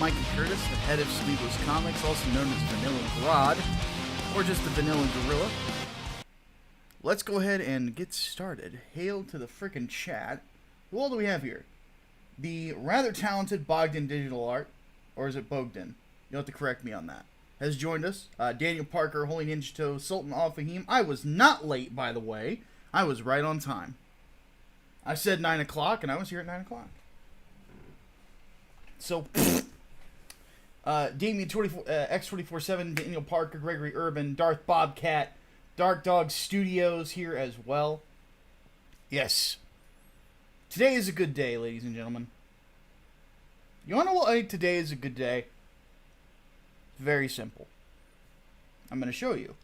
Micah Curtis, the head of Sleeveless Comics, also known as Vanilla Grodd, or just the Vanilla Gorilla. Let's go ahead and get started. Hail to the frickin' chat. Who all do we have here? The rather talented Bogdan Digital Art, or is it Bogdan? You'll have to correct me on that. Has joined us. Daniel Parker, Holy Ninja Toe, Sultan Al Fahim. I was not late, by the way. I was right on time. I said 9 o'clock, and I was here at 9 o'clock. So, Damien X247, Daniel Parker, Gregory Urban, Darth Bobcat, Dark Dog Studios here as well. Yes. Today is a good day, ladies and gentlemen. You want to know why today is a good day? Very simple. I'm going to show you.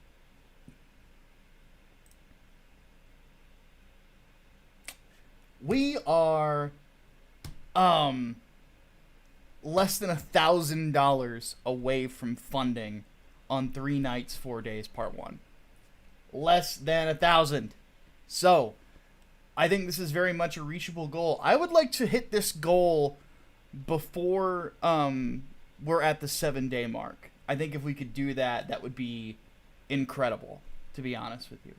We are, less than $1,000 away from funding on 3 Nights, 4 Days, Part 1. Less than 1,000. So, I think this is very much a reachable goal. I would like to hit this goal before we're at the 7-day mark. I think if we could do that, that would be incredible, to be honest with you.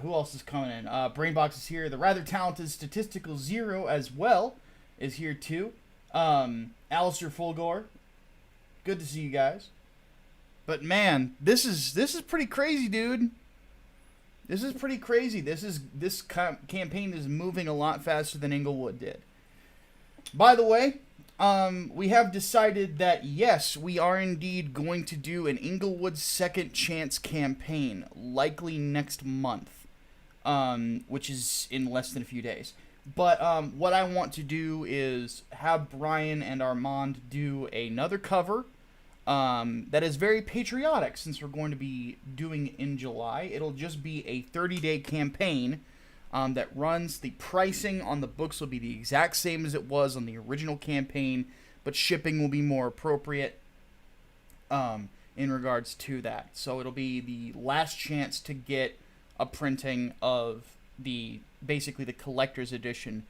Who else is coming in? Brainbox is here. The rather talented Statistical Zero as well is here too. Alistair Fulgore. Good to see you guys. But man, this is pretty crazy, dude. This is pretty crazy. This campaign is moving a lot faster than Inglewood did. By the way, we have decided that yes, we are indeed going to do an Inglewood Second Chance campaign, likely next month, which is in less than a few days. But what I want to do is have Brian and Armand do another cover that is very patriotic, since we're going to be doing it in July. It'll just be a 30-day campaign that runs. The pricing on the books will be the exact same as it was on the original campaign, but shipping will be more appropriate in regards to that. So it'll be the last chance to get a printing of basically the collector's edition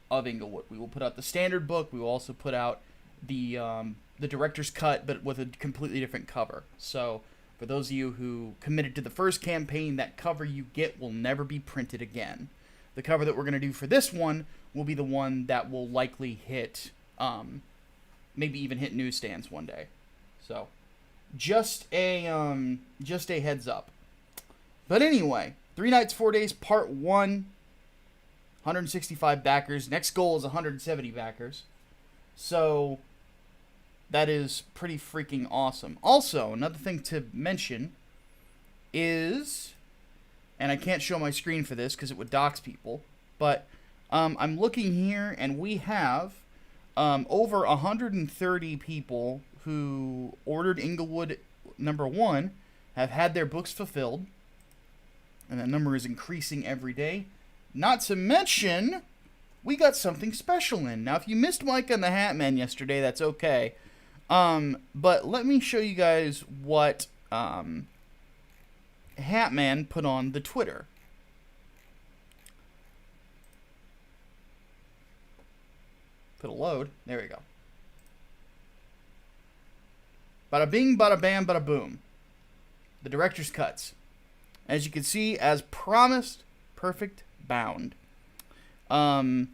of Inglewood. We will put out the standard book. We will also put out the director's cut, but with a completely different cover. So for those of you who committed to the first campaign, that cover you get will never be printed again. The cover that we're going to do for this one will be the one that will likely hit, maybe even hit newsstands one day. So, just a heads up. But anyway, 3 Nights, 4 Days, Part 1, 165 backers. Next goal is 170 backers. So, that is pretty freaking awesome. Also, another thing to mention is, and I can't show my screen for this because it would dox people, but I'm looking here, and we have over 130 people who ordered Inglewood #1 have had their books fulfilled, and that number is increasing every day. Not to mention, we got something special in. Now, if you missed Micah and the Hatman yesterday, that's okay. But let me show you guys what Hatman put on the Twitter. Put a load. There we go. Bada bing, bada bam, bada boom. The director's cuts. As you can see, as promised, perfect bound. You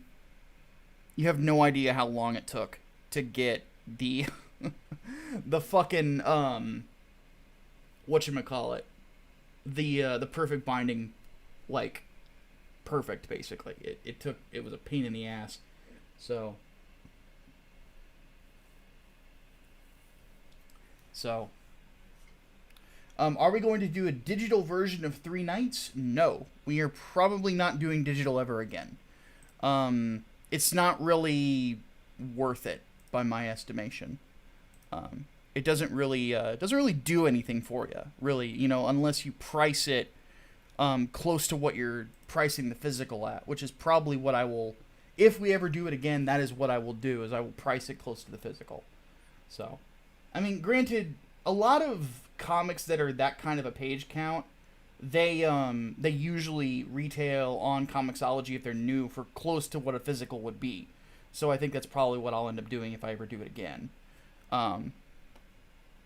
have no idea how long it took to get the the fucking whatchamacallit, the perfect binding, like, perfect, basically. It was a pain in the ass. So are we going to do a digital version of 3 Nights? No. We are probably not doing digital ever again. It's not really worth it, by my estimation. It doesn't really do anything for you, really, unless you price it close to what you're pricing the physical at, which is probably what I will, if we ever do it again, that is what I will do, is I will price it close to the physical. So, I mean, granted, a lot of comics that are that kind of a page count, they usually retail on Comixology, if they're new, for close to what a physical would be. So I think that's probably what I'll end up doing if I ever do it again. Um,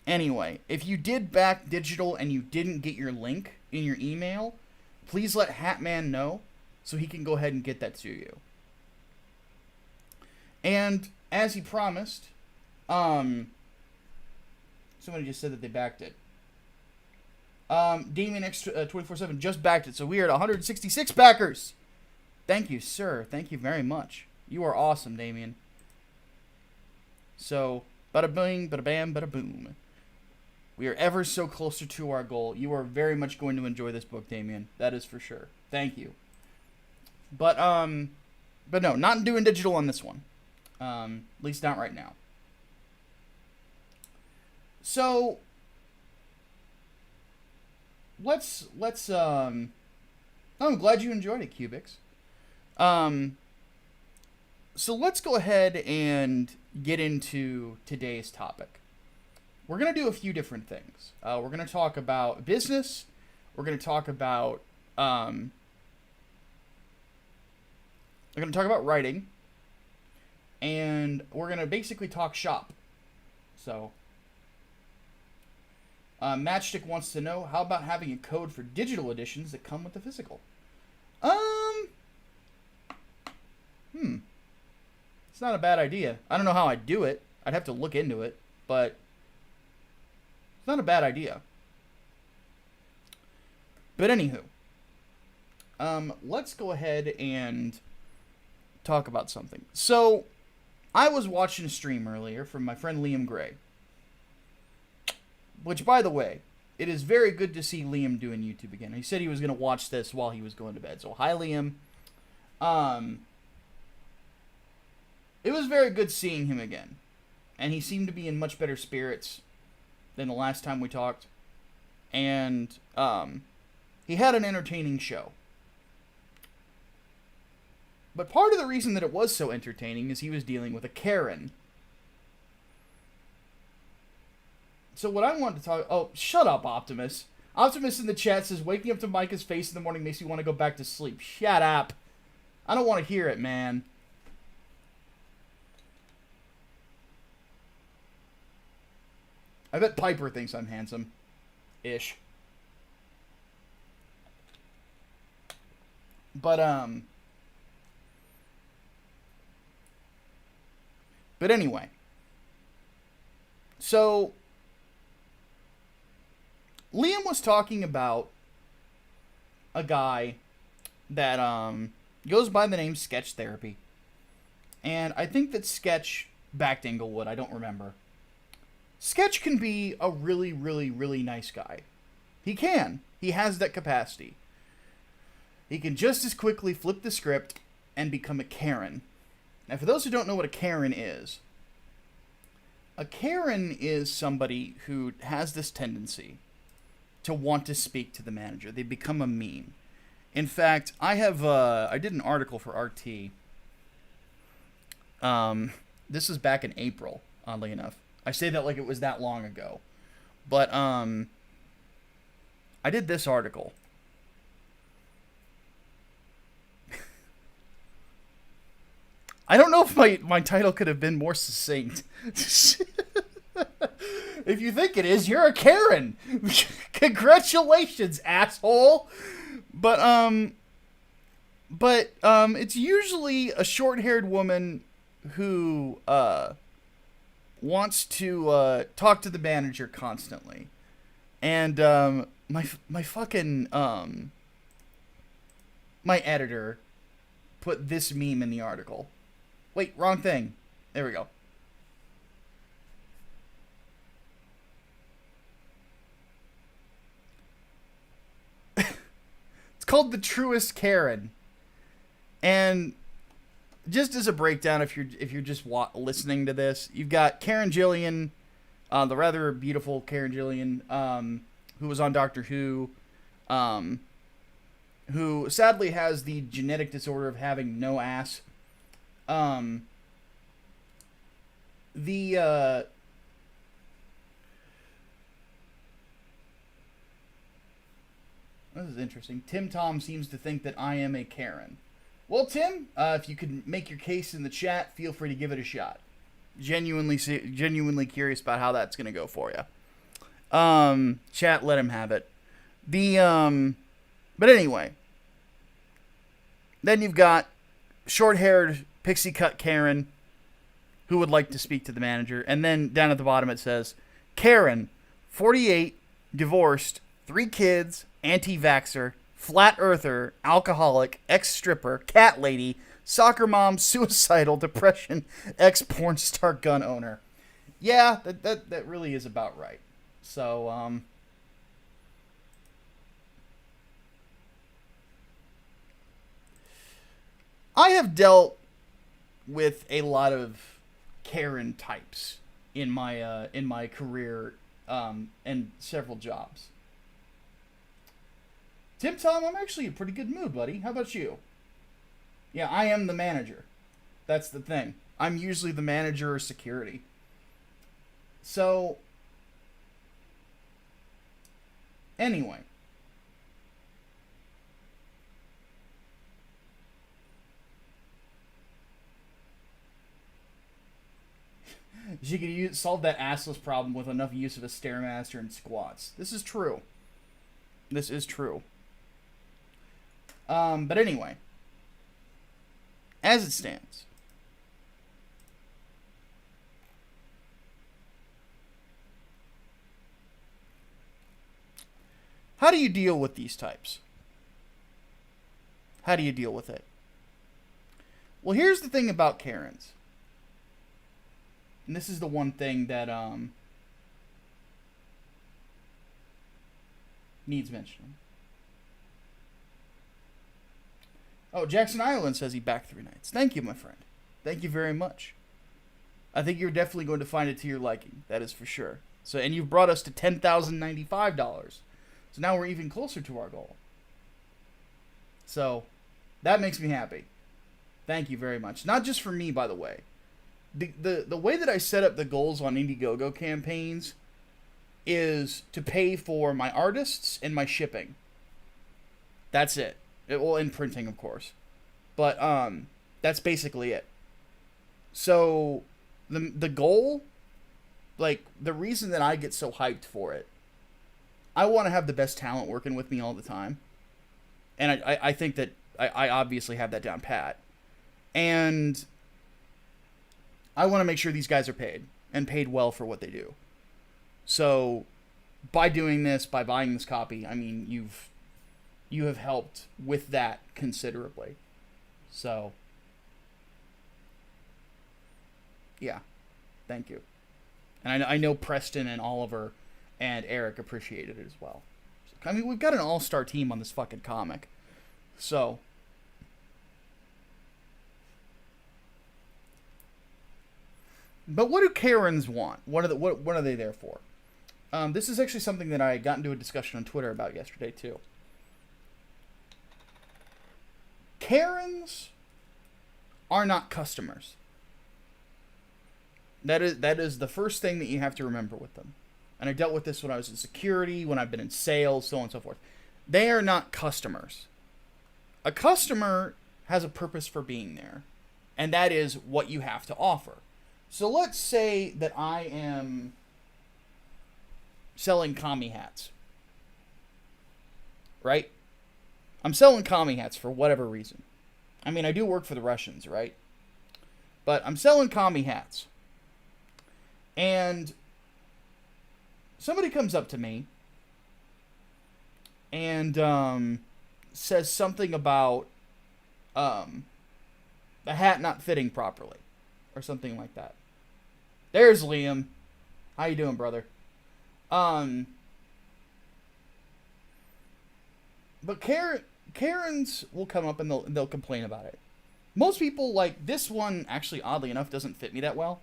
anyway, if you did back digital and you didn't get your link in your email, please let Hatman know so he can go ahead and get that to you. And as he promised, somebody just said that they backed it. Damien X 24/7 just backed it, so we are at 166 backers. Thank you, sir. Thank you very much. You are awesome, Damien. So, bada bing, bada bam, bada boom. We are ever so closer to our goal. You are very much going to enjoy this book, Damien. That is for sure. Thank you. But no, not doing digital on this one. At least not right now. So, let's I'm glad you enjoyed it, Cubics. So let's go ahead and get into today's topic. We're going to do a few different things. We're going to talk about business. We're going to talk about writing. And we're going to basically talk shop. So, Matchstick wants to know, how about having a code for digital editions that come with the physical? It's not a bad idea. I don't know how I'd do it. I'd have to look into it, but it's not a bad idea. But anywho, let's go ahead and talk about something. So, I was watching a stream earlier from my friend Liam Gray. Which, by the way, it is very good to see Liam doing YouTube again. He said he was going to watch this while he was going to bed. So, hi, Liam. It was very good seeing him again. And he seemed to be in much better spirits than the last time we talked. And he had an entertaining show. But part of the reason that it was so entertaining is he was dealing with a Karen. So what I wanted to talk... Oh, shut up, Optimus. Optimus in the chat says, waking up to Micah's face in the morning makes you want to go back to sleep. Shut up. I don't want to hear it, man. I bet Piper thinks I'm handsome. Ish. But anyway. So, Liam was talking about a guy that goes by the name Sketch Therapy. And I think that Sketch backed Inglewood. I don't remember. Sketch can be a really, really, really nice guy. He can. He has that capacity. He can just as quickly flip the script and become a Karen. Now, for those who don't know what a Karen is somebody who has this tendency to want to speak to the manager. They become a meme. In fact, I did an article for RT. This was back in April, oddly enough. I say that like it was that long ago. But, I did this article. I don't know if my title could have been more succinct. If you think it is, you're a Karen. Congratulations, asshole. But it's usually a short-haired woman who, wants to talk to the manager constantly, and my fucking my editor put this meme in the article. Wait, wrong thing. There we go. It's called The Truest Karen, and just as a breakdown, if you're just listening to this, you've got Karen Gillian, the rather beautiful Karen Gillian, who was on Doctor Who, who sadly has the genetic disorder of having no ass. This is interesting. Tim Tom seems to think that I am a Karen. Well, Tim, if you could make your case in the chat, feel free to give it a shot. Genuinely curious about how that's gonna go for you. Chat, let him have it. But anyway, then you've got short-haired pixie cut Karen, who would like to speak to the manager, and then down at the bottom it says, Karen, 48, divorced, 3 kids, anti-vaxxer, flat earther, alcoholic, ex-stripper, cat lady, soccer mom, suicidal, depression, ex-porn star, gun owner. Yeah, that really is about right. So, I have dealt with a lot of Karen types in my career, and several jobs. Tim Tom, I'm actually in a pretty good mood, buddy. How about you? Yeah, I am the manager. That's the thing. I'm usually the manager or security. So, anyway. She could solve that assless problem with enough use of a Stairmaster and squats. This is true. This is true. But anyway. As it stands. How do you deal with these types? How do you deal with it? Well, here's the thing about Karens. And this is the one thing that needs mentioning. Oh, Jackson Ireland says he backed 3 nights. Thank you, my friend. Thank you very much. I think you're definitely going to find it to your liking. That is for sure. So, and you've brought us to $10,095. So now we're even closer to our goal. So, that makes me happy. Thank you very much. Not just for me, by the way. The way that I set up the goals on Indiegogo campaigns is to pay for my artists and my shipping. That's it. Well, and printing, of course. But that's basically it. So the goal, like the reason that I get so hyped for it, I want to have the best talent working with me all the time. And I think that I obviously have that down pat. And I want to make sure these guys are paid, and paid well for what they do. So, by doing this, by buying this copy, I mean, you have helped with that considerably. So, yeah, thank you. And I know Preston and Oliver and Eric appreciated it as well. I mean, we've got an all-star team on this fucking comic. So, but what do Karens want? What are they there for? This is actually something that I got into a discussion on Twitter about yesterday too. Karens are not customers. That is the first thing that you have to remember with them. And I dealt with this when I was in security, when I've been in sales, so on and so forth. They are not customers. A customer has a purpose for being there, and that is what you have to offer. So let's say that I am selling commie hats. Right? I'm selling commie hats for whatever reason. I mean, I do work for the Russians, right? But I'm selling commie hats. And somebody comes up to me and says something about the hat not fitting properly or something like that. There's Liam. How you doing, brother? But Karens will come up and they'll complain about it. Most people, like this one, actually oddly enough doesn't fit me that well.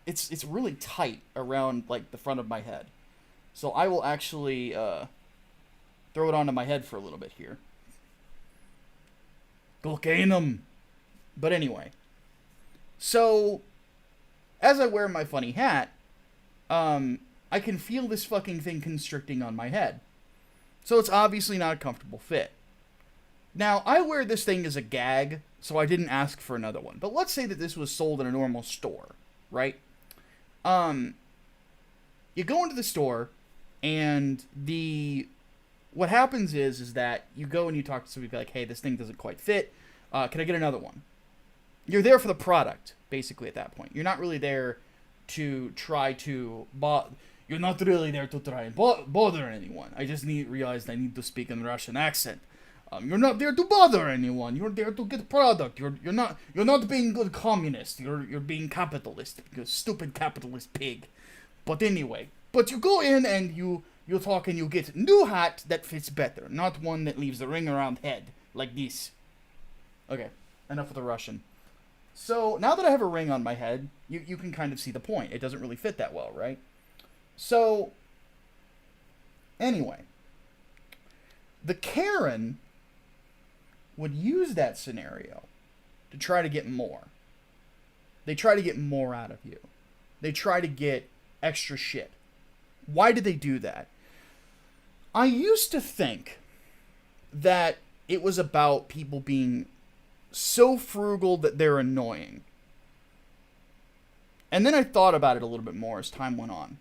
It's really tight around like the front of my head. So I will actually throw it onto my head for a little bit here. Gulcanum. But anyway. So as I wear my funny hat, I can feel this fucking thing constricting on my head. So it's obviously not a comfortable fit. Now, I wear this thing as a gag so I didn't ask for another one. But let's say that this was sold in a normal store, right? You go into the store, and what happens is that you go and you talk to somebody like, hey, this thing doesn't quite fit. Can I get another one? You're there for the product, basically, at that point. You're not really there to try to... You're not really there to try and bother anyone. I just realized I need to speak in Russian accent. You're not there to bother anyone. You're there to get product. You're not being good communist. You're being capitalist. You stupid capitalist pig. But anyway, you go in and you talk and you get new hat that fits better, not one that leaves the ring around head like this. Okay, enough with the Russian. So now that I have a ring on my head, you can kind of see the point. It doesn't really fit that well, right? So anyway, the Karen would use that scenario to try to get more. They try to get more out of you. They try to get extra shit. Why did they do that? I used to think that it was about people being so frugal that they're annoying. And then I thought about it a little bit more as time went on.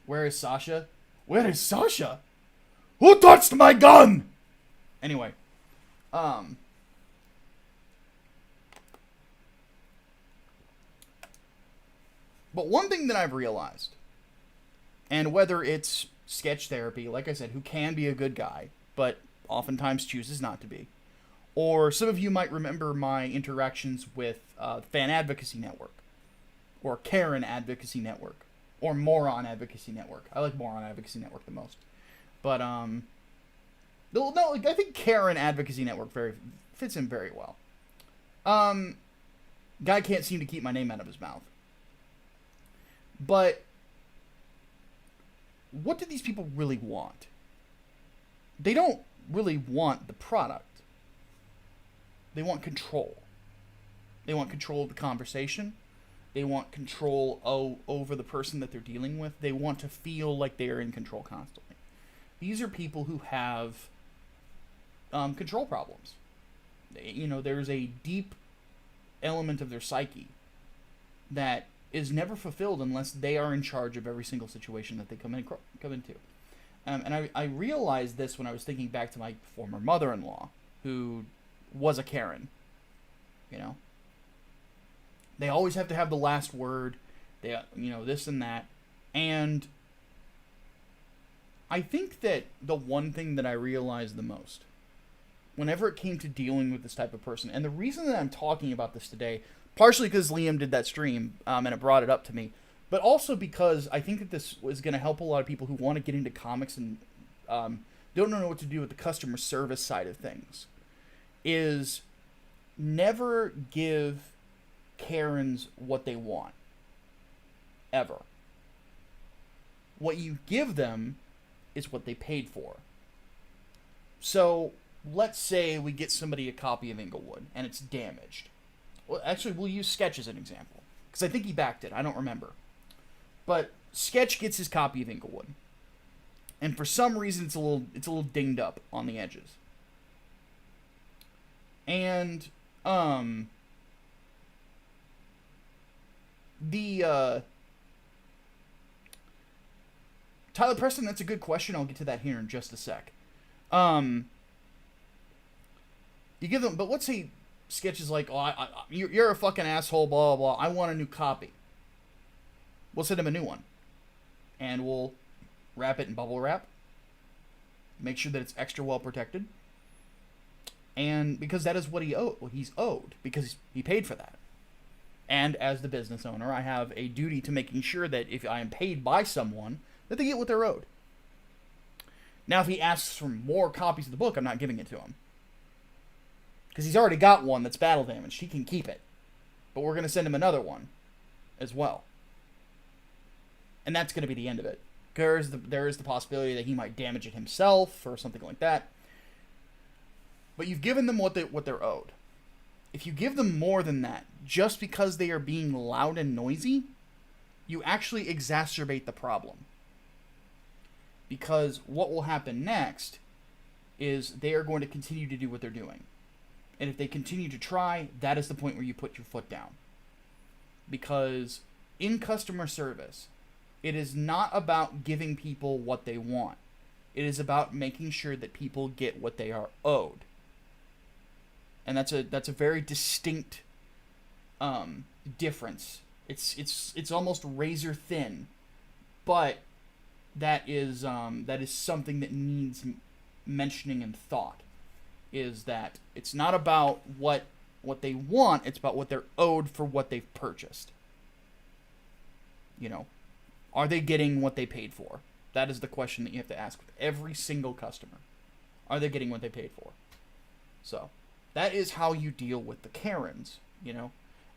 Where is Sasha? Where is Sasha? Who touched my gun? Anyway, but one thing that I've realized, and whether it's sketch therapy, like I said, who can be a good guy, but oftentimes chooses not to be, or some of you might remember my interactions with Fan Advocacy Network, or Karen Advocacy Network, or Moron Advocacy Network. I like Moron Advocacy Network the most. But, no, I think Karen Advocacy Network fits in very well. Guy can't seem to keep my name out of his mouth. But what do these people really want? They don't really want the product. They want control. They want control of the conversation. They want control over the person that they're dealing with. They want to feel like they are in control constantly. These are people who have control problems. There's a deep element of their psyche that is never fulfilled unless they are in charge of every single situation that they come into. And I realized this when I was thinking back to my former mother-in-law, who was a Karen. They always have to have the last word. They, this and that. And I think that the one thing that I realized the most, whenever it came to dealing with this type of person, and the reason that I'm talking about this today, partially because Liam did that stream, and it brought it up to me, but also because I think that this is going to help a lot of people who want to get into comics and don't know what to do with the customer service side of things, is never give Karens what they want. Ever. What you give them is what they paid for. So, let's say we get somebody a copy of Inglewood, and it's damaged. Well, actually, we'll use Sketch as an example, because I think he backed it. I don't remember. But Sketch gets his copy of Inglewood, and for some reason it's a little dinged up on the edges. And Tyler Preston, that's a good question. I'll get to that here in just a sec. You give them, but let's say Sketch is like, you're a fucking asshole, blah, blah, blah. I want a new copy. We'll send him a new one. And we'll wrap it in bubble wrap. Make sure that it's extra well protected. And because that is what he's owed, because he paid for that. And as the business owner, I have a duty to making sure that if I am paid by someone, that they get what they're owed. Now, if he asks for more copies of the book, I'm not giving it to him. Because he's already got one that's battle damaged. He can keep it. But we're going to send him another one as well. And that's going to be the end of it. There is the possibility that he might damage it himself or something like that. But you've given them what they're owed. If you give them more than that, just because they are being loud and noisy, you actually exacerbate the problem. Because what will happen next is they are going to continue to do what they're doing. And if they continue to try, that is the point where you put your foot down. Because in customer service, it is not about giving people what they want. It is about making sure that people get what they are owed. And that's a very distinct difference. It's almost razor thin, but that is something that needs mentioning and thought. Is that it's not about what they want, it's about what they're owed for what they've purchased. You know, are they getting what they paid for? That is the question that you have to ask with every single customer. Are they getting what they paid for? So, that is how you deal with the Karens, you know?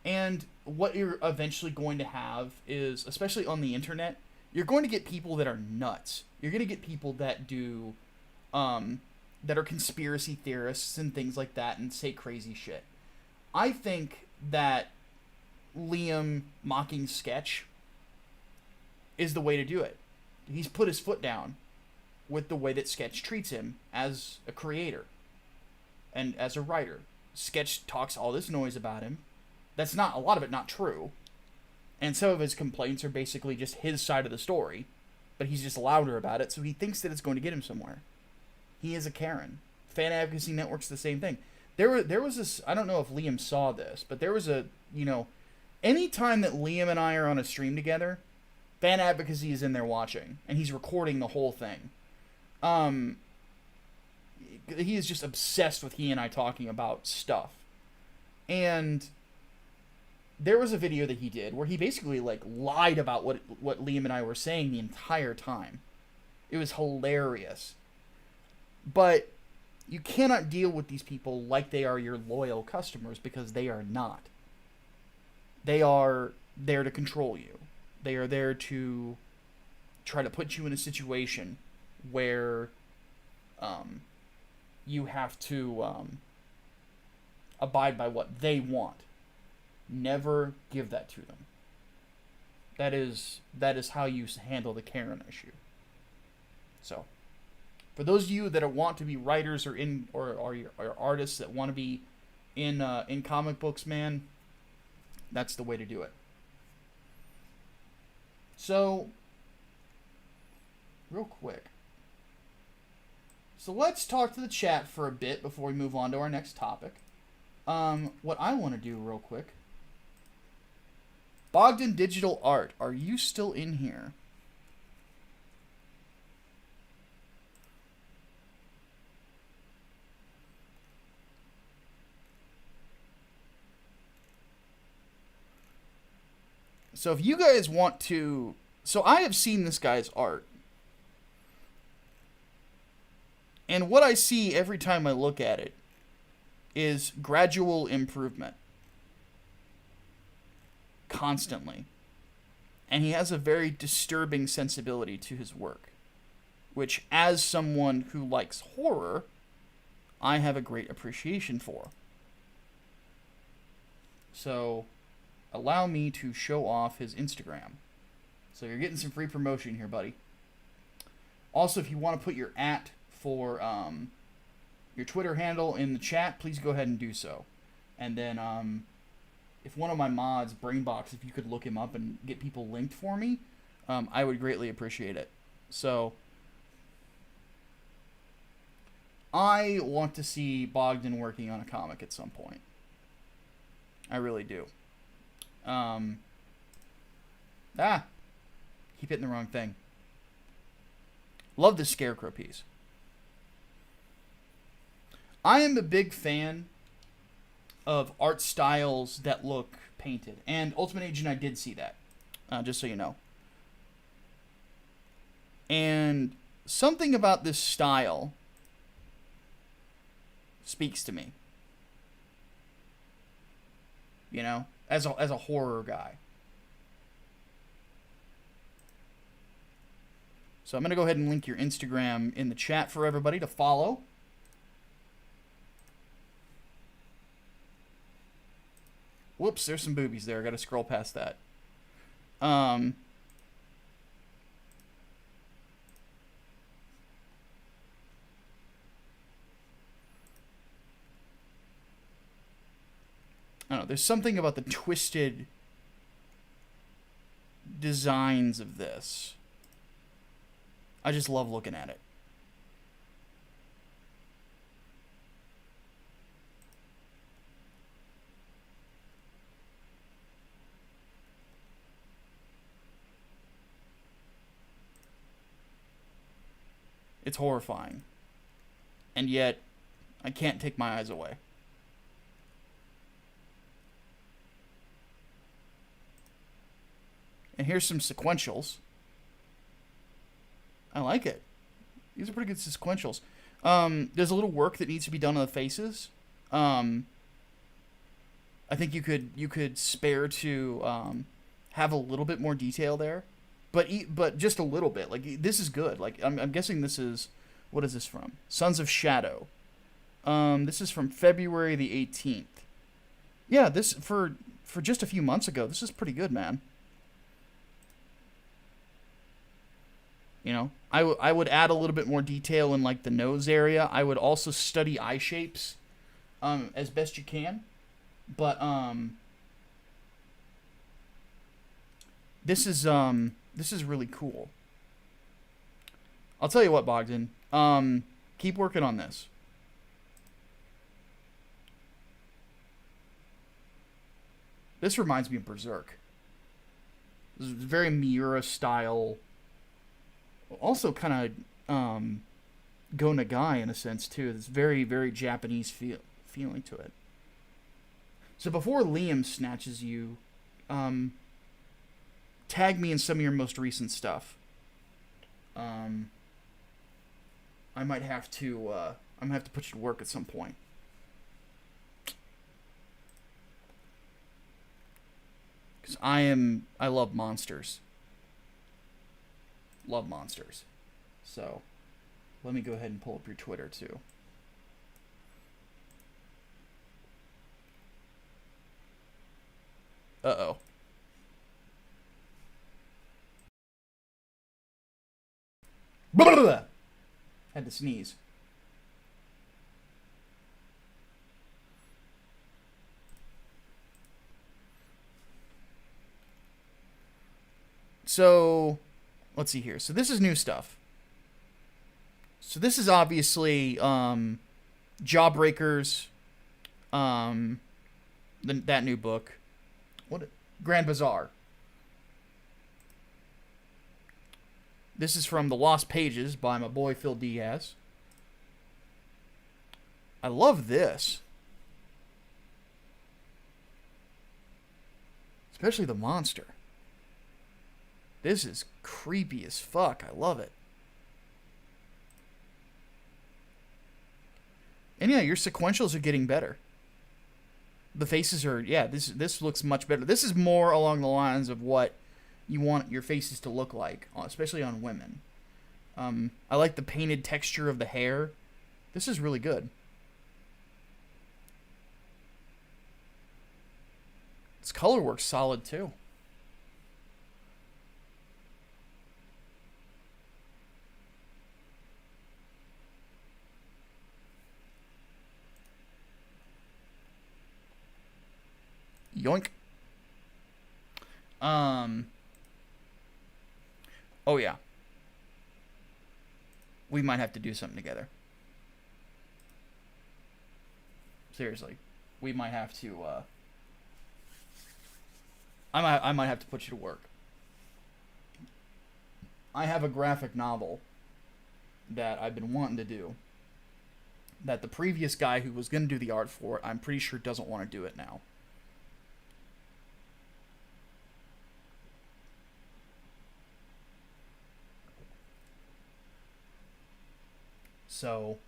And what you're eventually going to have is, especially on the internet, you're going to get people that are nuts. You're going to get people that do, that are conspiracy theorists and things like that and say crazy shit. I think that Liam mocking Sketch is the way to do it. He's put his foot down with the way that Sketch treats him as a creator and as a writer. Sketch talks all this noise about him. That's not, a lot of it not true. And some of his complaints are basically just his side of the story, but he's just louder about it, so he thinks that it's going to get him somewhere. He is a Karen. Fan Advocacy Network's the same thing. There was this, I don't know if Liam saw this, but there was a, you know, any time that Liam and I are on a stream together, Fan Advocacy is in there watching, and he's recording the whole thing. He is just obsessed with he and I talking about stuff. And there was a video that he did where he basically, like, lied about what Liam and I were saying the entire time. It was hilarious. But you cannot deal with these people like they are your loyal customers, because they are not. They are there to control you. They are there to try to put you in a situation where you have to abide by what they want. Never give that to them. That is how you handle the Karen issue. So, for those of you that want to be writers or artists that want to be in comic books, man, that's the way to do it. So, real quick. So let's talk to the chat for a bit before we move on to our next topic. What I want to do real quick. Bogdan Digital Art, are you still in here? So if you guys want to... So I have seen this guy's art. And what I see every time I look at it is gradual improvement. Constantly. And he has a very disturbing sensibility to his work. Which, as someone who likes horror, I have a great appreciation for. So, allow me to show off his Instagram. So you're getting some free promotion here, buddy. Also, if you want to put your @ for your Twitter handle in the chat, please go ahead and do so. And then, if one of my mods, Brainbox, if you could look him up and get people linked for me, I would greatly appreciate it. So, I want to see Bogdan working on a comic at some point. I really do. Keep hitting the wrong thing. Love the Scarecrow Peas. I am a big fan of art styles that look painted. And Ultimate Agent, I did see that. Just so you know. And something about this style speaks to me. You know? As a horror guy. So I'm going to go ahead and link your Instagram in the chat for everybody to follow. Whoops, there's some boobies there. I got to scroll past that. I don't know. There's something about the twisted designs of this. I just love looking at it. It's horrifying. And yet, I can't take my eyes away. And here's some sequentials. I like it. These are pretty good sequentials. There's a little work that needs to be done on the faces. I think you could spare to have a little bit more detail there, but just a little bit. Like, this is good. Like, I'm guessing this is, what is this from? Sons of Shadow. This is from February the 18th. Yeah, this for just a few months ago. This is pretty good, man. You know, I would add a little bit more detail in, like, the nose area. I would also study eye shapes as best you can. But this is really cool. I'll tell you what, Bogdan. Keep working on this. This reminds me of Berserk. This is very Miura style. Also kind of Go Nagai in a sense too. It's very, very Japanese feeling to it. So before Liam snatches you, tag me in some of your most recent stuff. I might have to put you to work at some point. Cause I love monsters. Love monsters. So, let me go ahead and pull up your Twitter too. Uh-oh. Had to sneeze. So, let's see here. So this is new stuff. So this is obviously Jawbreakers, that new book. What? Grand Bazaar. This is from The Lost Pages by my boy Phil Diaz. I love this. Especially the monster. This is creepy as fuck. I love it. And yeah, your sequentials are getting better. The faces are, yeah, this looks much better. This is more along the lines of what you want your faces to look like, especially on women. I like the painted texture of the hair. This is really good. This color works solid too. Yoink. Oh yeah. We might have to do something together. Seriously. We might have to, I might have to put you to work. I have a graphic novel that I've been wanting to do. That the previous guy who was going to do the art for it, I'm pretty sure doesn't want to do it now. So,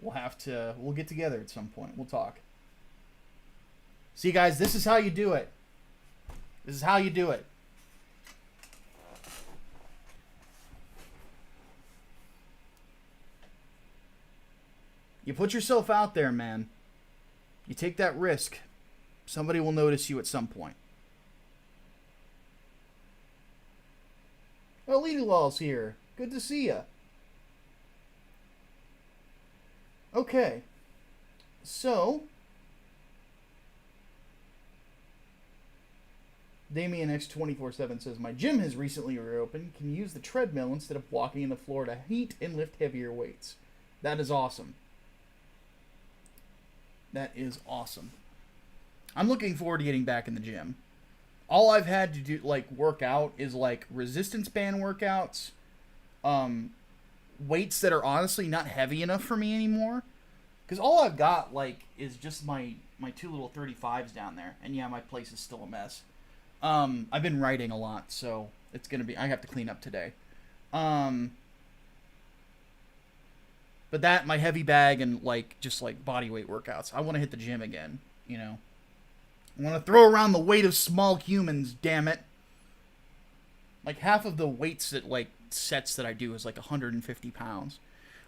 we'll get together at some point. We'll talk. See, guys, this is how you do it. This is how you do it. You put yourself out there, man. You take that risk. Somebody will notice you at some point. Well, Lady Law's here. Good to see ya. Okay, so Damien X247 says, my gym has recently reopened. Can use the treadmill instead of walking in the floor to heat and lift heavier weights. That is awesome. That is awesome. I'm looking forward to getting back in the gym. All I've had to do, like, work out is, like, resistance band workouts, weights that are honestly not heavy enough for me anymore. Because all I've got, like, is just my two little 35s down there. And yeah, my place is still a mess. I've been writing a lot, so it's going to be... I have to clean up today. But that, my heavy bag, and, like, just, like, body weight workouts. I want to hit the gym again, you know. I want to throw around the weight of small humans, damn it. Like, half of the weights that, like, sets that I do is, like, 150 pounds.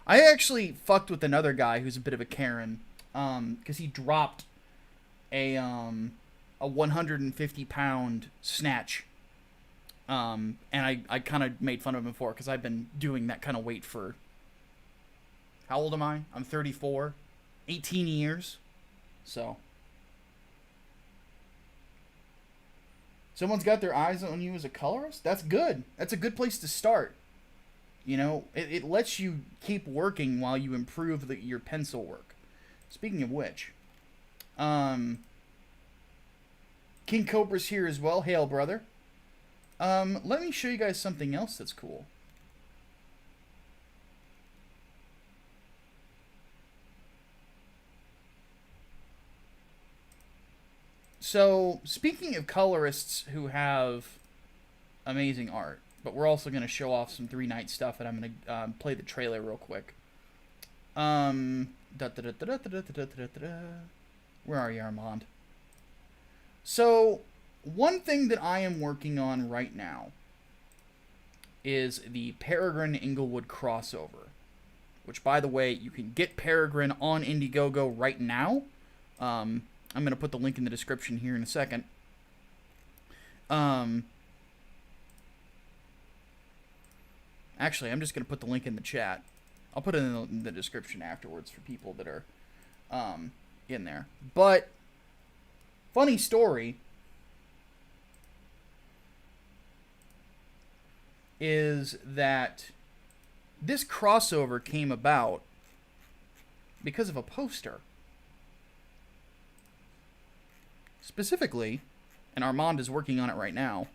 I actually fucked with another guy who's a bit of a Karen, because he dropped a 150-pound snatch. And I kind of made fun of him for it, because I've been doing that kind of weight for... How old am I? I'm 34. 18 years. So. Someone's got their eyes on you as a colorist? That's good. That's a good place to start. You know, it lets you keep working while you improve your pencil work. Speaking of which, King Cobra's here as well. Hail, brother. Let me show you guys something else that's cool. So, speaking of colorists who have amazing art, but we're also going to show off some 3-night stuff, and I'm going to play the trailer real quick. Where are you, Armand? So, one thing that I am working on right now is the Peregrine Inglewood crossover, which, by the way, you can get Peregrine on Indiegogo right now. I'm going to put the link in the description here in a second. Actually, I'm just going to put the link in the chat. I'll put it in the description afterwards for people that are in there. But, funny story is that this crossover came about because of a poster. Specifically, and Armand is working on it right now,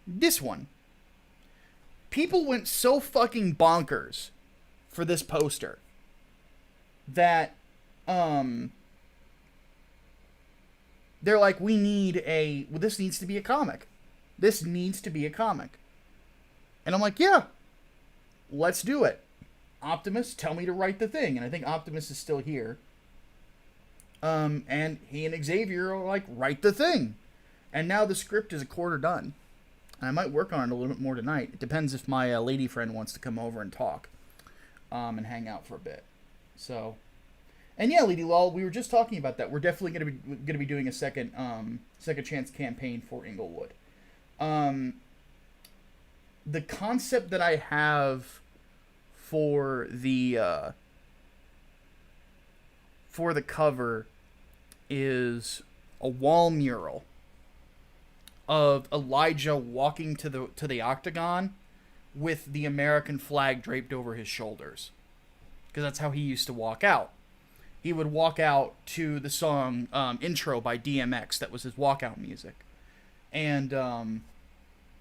this one. People went so fucking bonkers for this poster that they're like, this needs to be a comic. This needs to be a comic. And I'm like, yeah, let's do it. Optimus, tell me to write the thing. And I think Optimus is still here. And he and Xavier are like, write the thing. And now the script is a quarter done. And I might work on it a little bit more tonight. It depends if my lady friend wants to come over and talk. And hang out for a bit. So, and yeah, Lady Lol, we were just talking about that. We're definitely going to be doing a second chance campaign for Inglewood. The concept that I have for the cover is a wall mural of Elijah walking to the octagon with the American flag draped over his shoulders, because that's how he used to walk out. He would walk out to the song Intro by DMX. That was his walkout music, and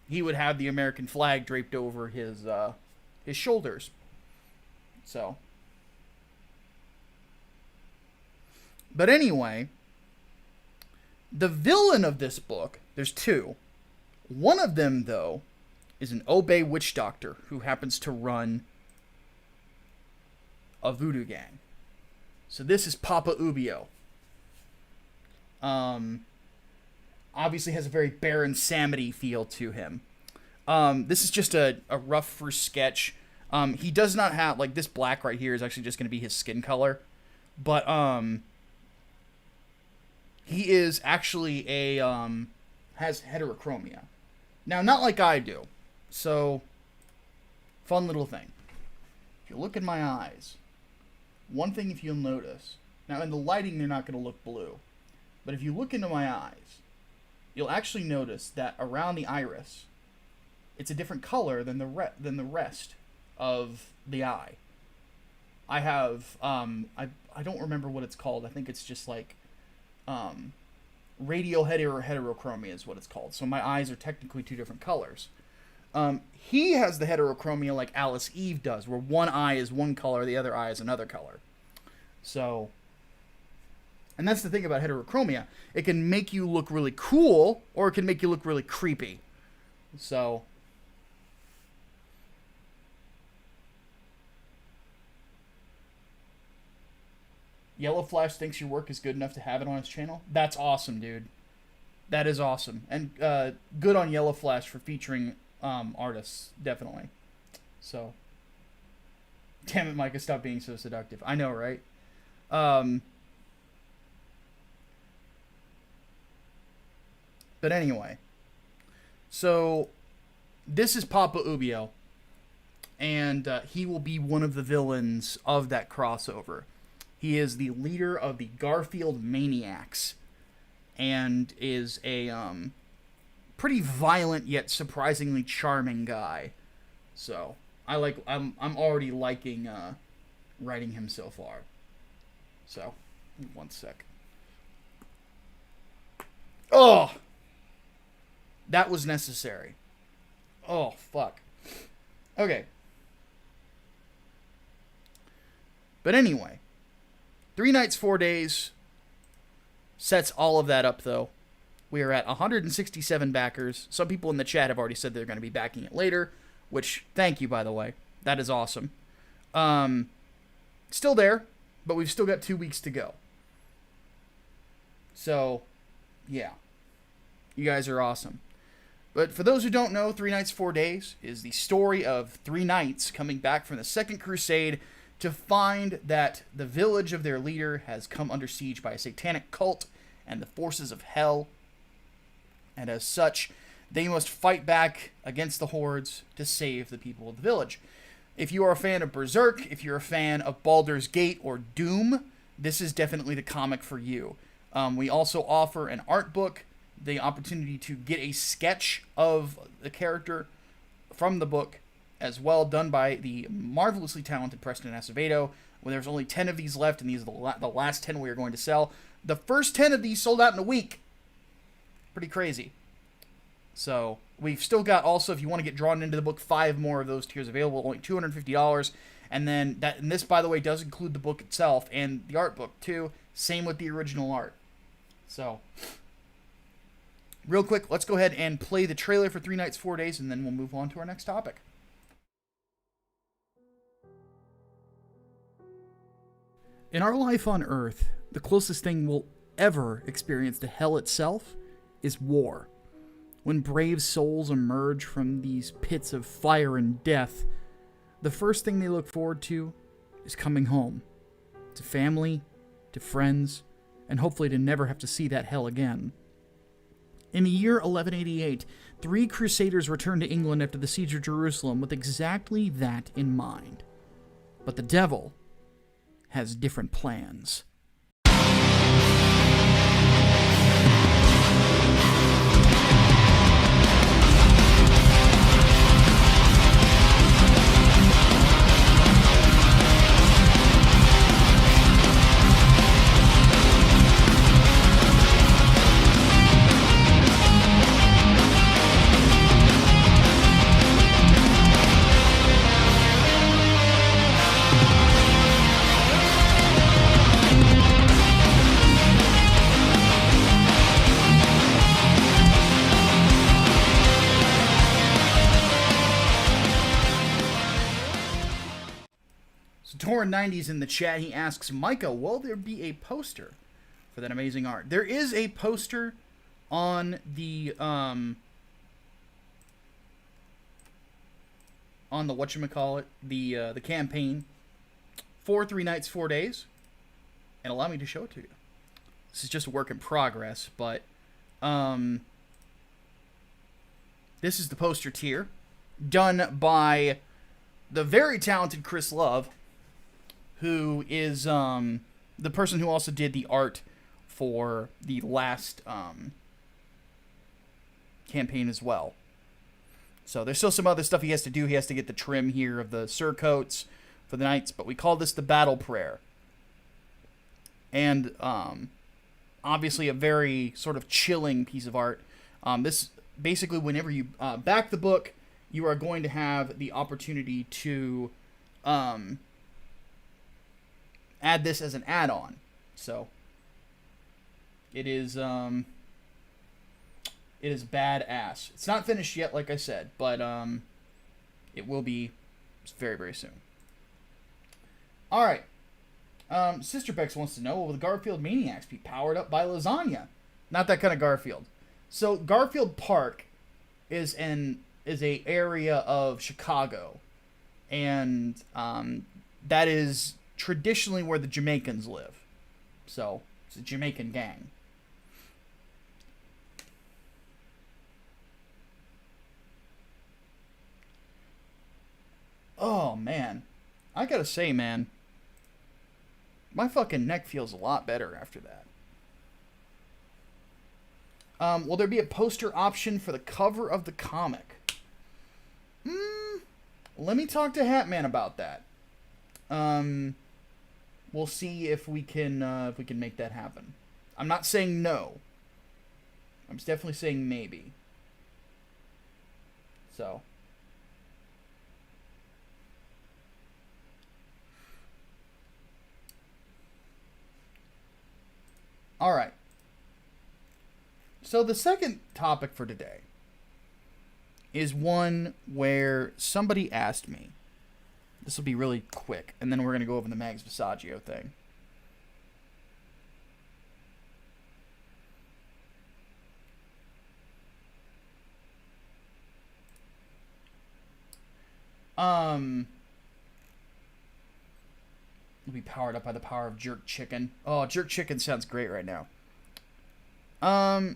he would have the American flag draped over his shoulders. So, but anyway, the villain of this book, there's two. One of them, though, is an Obey witch doctor who happens to run a voodoo gang. So this is Papa Ubio. Obviously has a very Baron Samedi feel to him. This is just a rough first sketch. He does not have, like, this black right here is actually just going to be his skin color. But, he is actually has heterochromia. Now, not like I do. So, fun little thing. If you look in my eyes, one thing if you'll notice, now in the lighting they're not going to look blue, But if you look into my eyes, you'll actually notice that around the iris, it's a different color than the rest of the eye. I have I don't remember what it's called. I think it's just like radial heterochromia is what it's called. So my eyes are technically two different colors. He has the heterochromia like Alice Eve does, where one eye is one color, the other eye is another color. So, and that's the thing about heterochromia. It can make you look really cool, or it can make you look really creepy. So, Yellow Flash thinks your work is good enough to have it on his channel. That's awesome, dude. That is awesome. And good on Yellow Flash for featuring artists, definitely. So, damn it, Micah, stop being so seductive. I know, right? But anyway, so this is Papa Ubio, and he will be one of the villains of that crossover. He is the leader of the Garfield Maniacs, and is a pretty violent yet surprisingly charming guy. So I'm already liking writing him so far. So, one sec. Oh, that was necessary. Oh, fuck. Okay. But anyway, 3 nights, 4 days sets all of that up, though. We are at 167 backers. Some people in the chat have already said they're going to be backing it later, which, thank you, by the way. That is awesome. Still there, but we've still got 2 weeks to go. So, yeah. You guys are awesome. But for those who don't know, 3 nights, 4 days is the story of 3 knights coming back from the Second Crusade to find that the village of their leader has come under siege by a satanic cult and the forces of hell. And as such, they must fight back against the hordes to save the people of the village. If you are a fan of Berserk, if you're a fan of Baldur's Gate or Doom, this is definitely the comic for you. We also offer an art book, the opportunity to get a sketch of the character from the book, as well, done by the marvelously talented Preston Acevedo. When there's only 10 of these left, and these are the last 10 we are going to sell. The first 10 of these sold out in a week. Pretty crazy. So, we've still got also, if you want to get drawn into the book, 5 more of those tiers available, only $250. And then, and this, by the way, does include the book itself and the art book, too. Same with the original art. So, real quick, let's go ahead and play the trailer for 3 nights, 4 days, and then we'll move on to our next topic. In our life on Earth, the closest thing we'll ever experience to hell itself is war. When brave souls emerge from these pits of fire and death, the first thing they look forward to is coming home. To family, to friends, and hopefully to never have to see that hell again. In the year 1188, 3 crusaders returned to England after the siege of Jerusalem with exactly that in mind. But the devil has different plans. Torn90's in the chat. He asks, Micah, will there be a poster for that amazing art? There is a poster on the whatchamacallit, the campaign for 3 nights, 4 days. And allow me to show it to you. This is just a work in progress, but this is the poster tier done by the very talented Chris Love, who is the person who also did the art for the last campaign as well. So there's still some other stuff he has to do. He has to get the trim here of the surcoats for the knights, but we call this the battle prayer. And obviously a very sort of chilling piece of art. This basically, whenever you back the book, you are going to have the opportunity to add this as an add-on. So it is badass. It's not finished yet, like I said, but it will be very, very soon. All right. Sister Bex wants to know, will the Garfield Maniacs be powered up by lasagna? Not that kind of Garfield. So Garfield Park is a area of Chicago, and that is traditionally where the Jamaicans live. So it's a Jamaican gang. Oh man, I gotta say, man, my fucking neck feels a lot better after that. Will there be a poster option for the cover of the comic? Let me talk to Hatman about that. We'll see if we can make that happen. I'm not saying no. I'm definitely saying maybe. So. All right. So the second topic for today is one where somebody asked me. This will be really quick, and then we're going to go over the Mags Vissagio thing. Will be powered up by the power of jerk chicken. Oh, jerk chicken sounds great right now. Have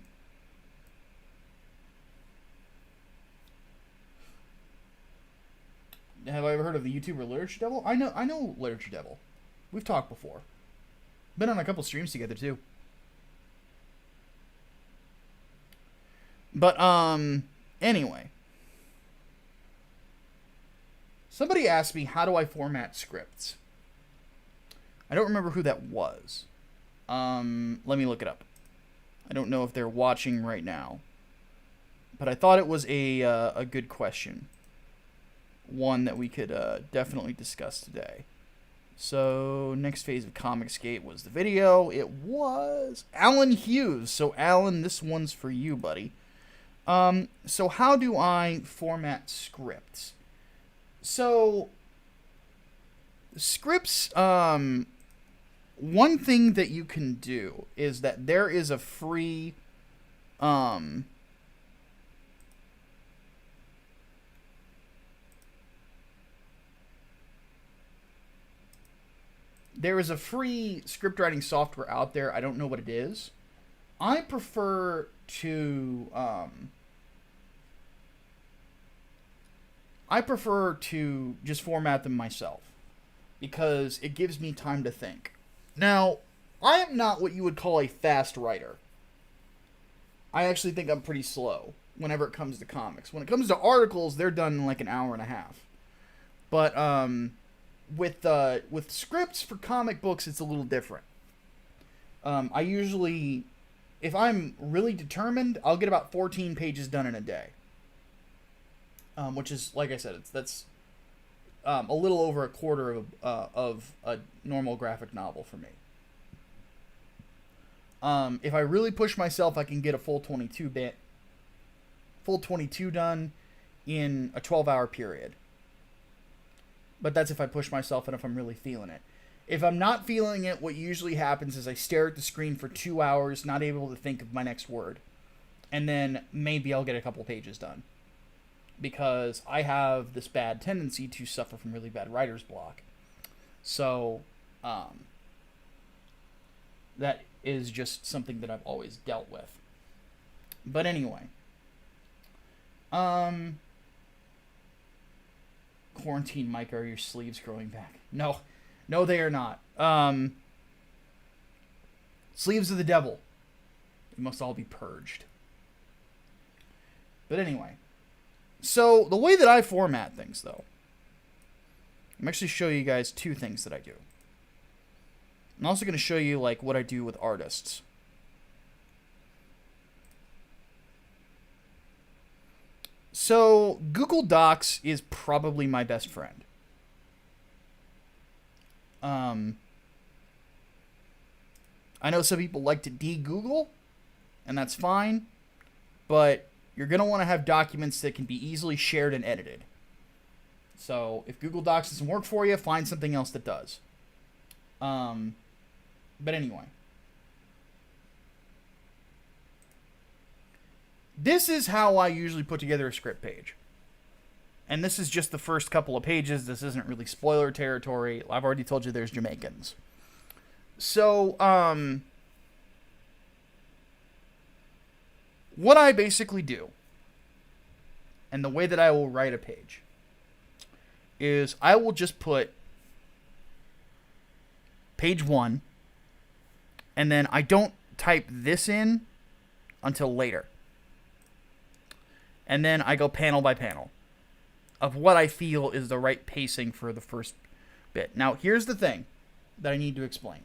I ever heard of the YouTuber Literature Devil? I know Literature Devil. We've talked before. Been on a couple streams together too. But anyway. Somebody asked me, how do I format scripts? I don't remember who that was. Let me look it up. I don't know if they're watching right now. But I thought it was a good question. One that we could definitely discuss today. So, next phase of Comicsgate was the video. It was Alan Hughes. So, Alan, this one's for you, buddy. So, how do I format scripts? So, scripts, one thing that you can do is that there is a free, there is a free script writing software out there. I don't know what it is. I prefer to just format them myself because it gives me time to think. Now, I am not what you would call a fast writer. I actually think I'm pretty slow whenever it comes to comics. When it comes to articles, they're done in like an hour and a half. But with scripts for comic books, it's a little different. I usually, if I'm really determined, I'll get about 14 pages done in a day. Which is, like I said, that's a little over a quarter of a normal graphic novel for me. If I really push myself, I can get a full 22 done in a 12-hour period. But that's if I push myself and if I'm really feeling it. If I'm not feeling it, what usually happens is I stare at the screen for 2 hours, not able to think of my next word. And then maybe I'll get a couple pages done. Because I have this bad tendency to suffer from really bad writer's block. So, that is just something that I've always dealt with. But anyway. Quarantine, Micah, are your sleeves growing back? No, they are not. Sleeves of the devil. They must all be purged. But anyway. So, the way that I format things, though. I'm actually show you guys two things that I do. I'm also going to show you, like, what I do with artists. So, Google Docs is probably my best friend. I know some people like to de-Google, and that's fine, but you're going to want to have documents that can be easily shared and edited. So, if Google Docs doesn't work for you, find something else that does. But anyway. This is how I usually put together a script page. And this is just the first couple of pages. This isn't really spoiler territory. I've already told you there's Jamaicans. So, what I basically do, and the way that I will write a page, is I will just put page 1, and then I don't type this in until later. And then I go panel by panel of what I feel is the right pacing for the first bit. Now, here's the thing that I need to explain.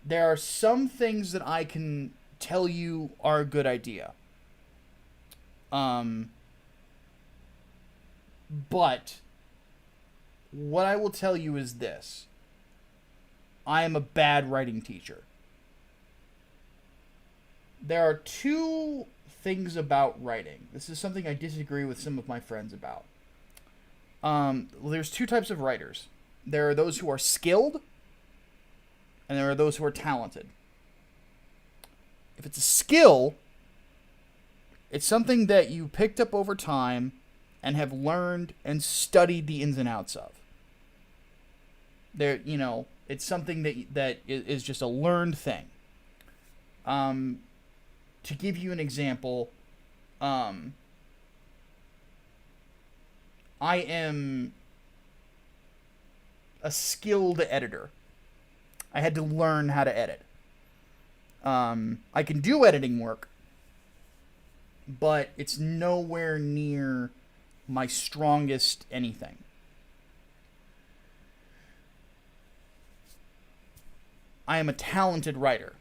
There are some things that I can tell you are a good idea. But what I will tell you is this. I am a bad writing teacher. There are two things about writing. This is something I disagree with some of my friends about. There's two types of writers. There are those who are skilled, and there are those who are talented. If it's a skill, it's something that you picked up over time and have learned and studied the ins and outs of. It's something that is just a learned thing. To give you an example, I am a skilled editor. I had to learn how to edit. I can do editing work, but it's nowhere near my strongest anything. I am a talented writer.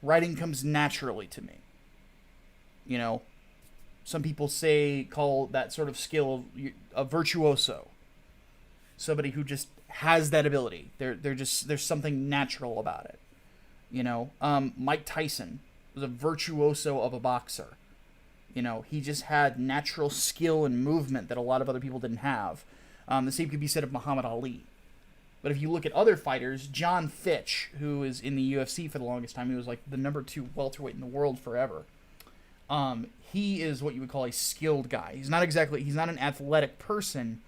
Writing comes naturally to me. Some people call that sort of skill a virtuoso. Somebody who just has that ability. There's something natural about it. Mike Tyson was a virtuoso of a boxer. He just had natural skill and movement that a lot of other people didn't have. The same could be said of Muhammad Ali. But if you look at other fighters, John Fitch, who is in the UFC for the longest time, he was like the number 2 welterweight in the world forever. He is what you would call a skilled guy. He's not an athletic person,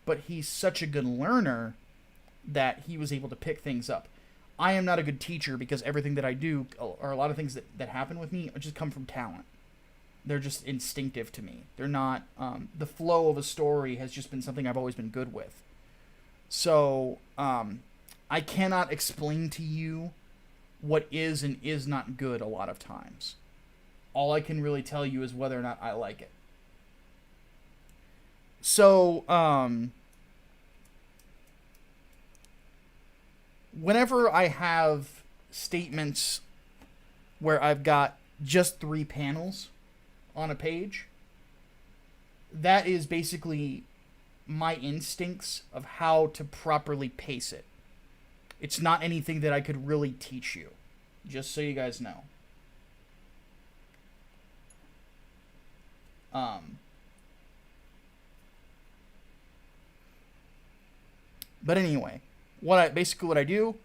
but he's such a good learner that he was able to pick things up. I am not a good teacher because everything that I do, or a lot of things that happen with me, just come from talent. They're just instinctive to me. They're not, the flow of a story has just been something I've always been good with. So, I cannot explain to you what is and is not good a lot of times. All I can really tell you is whether or not I like it. So, whenever I have statements where I've got just 3 panels on a page, that is basically my instincts of how to properly pace it. It's not anything that I could really teach you, just so you guys know. But anyway, what I do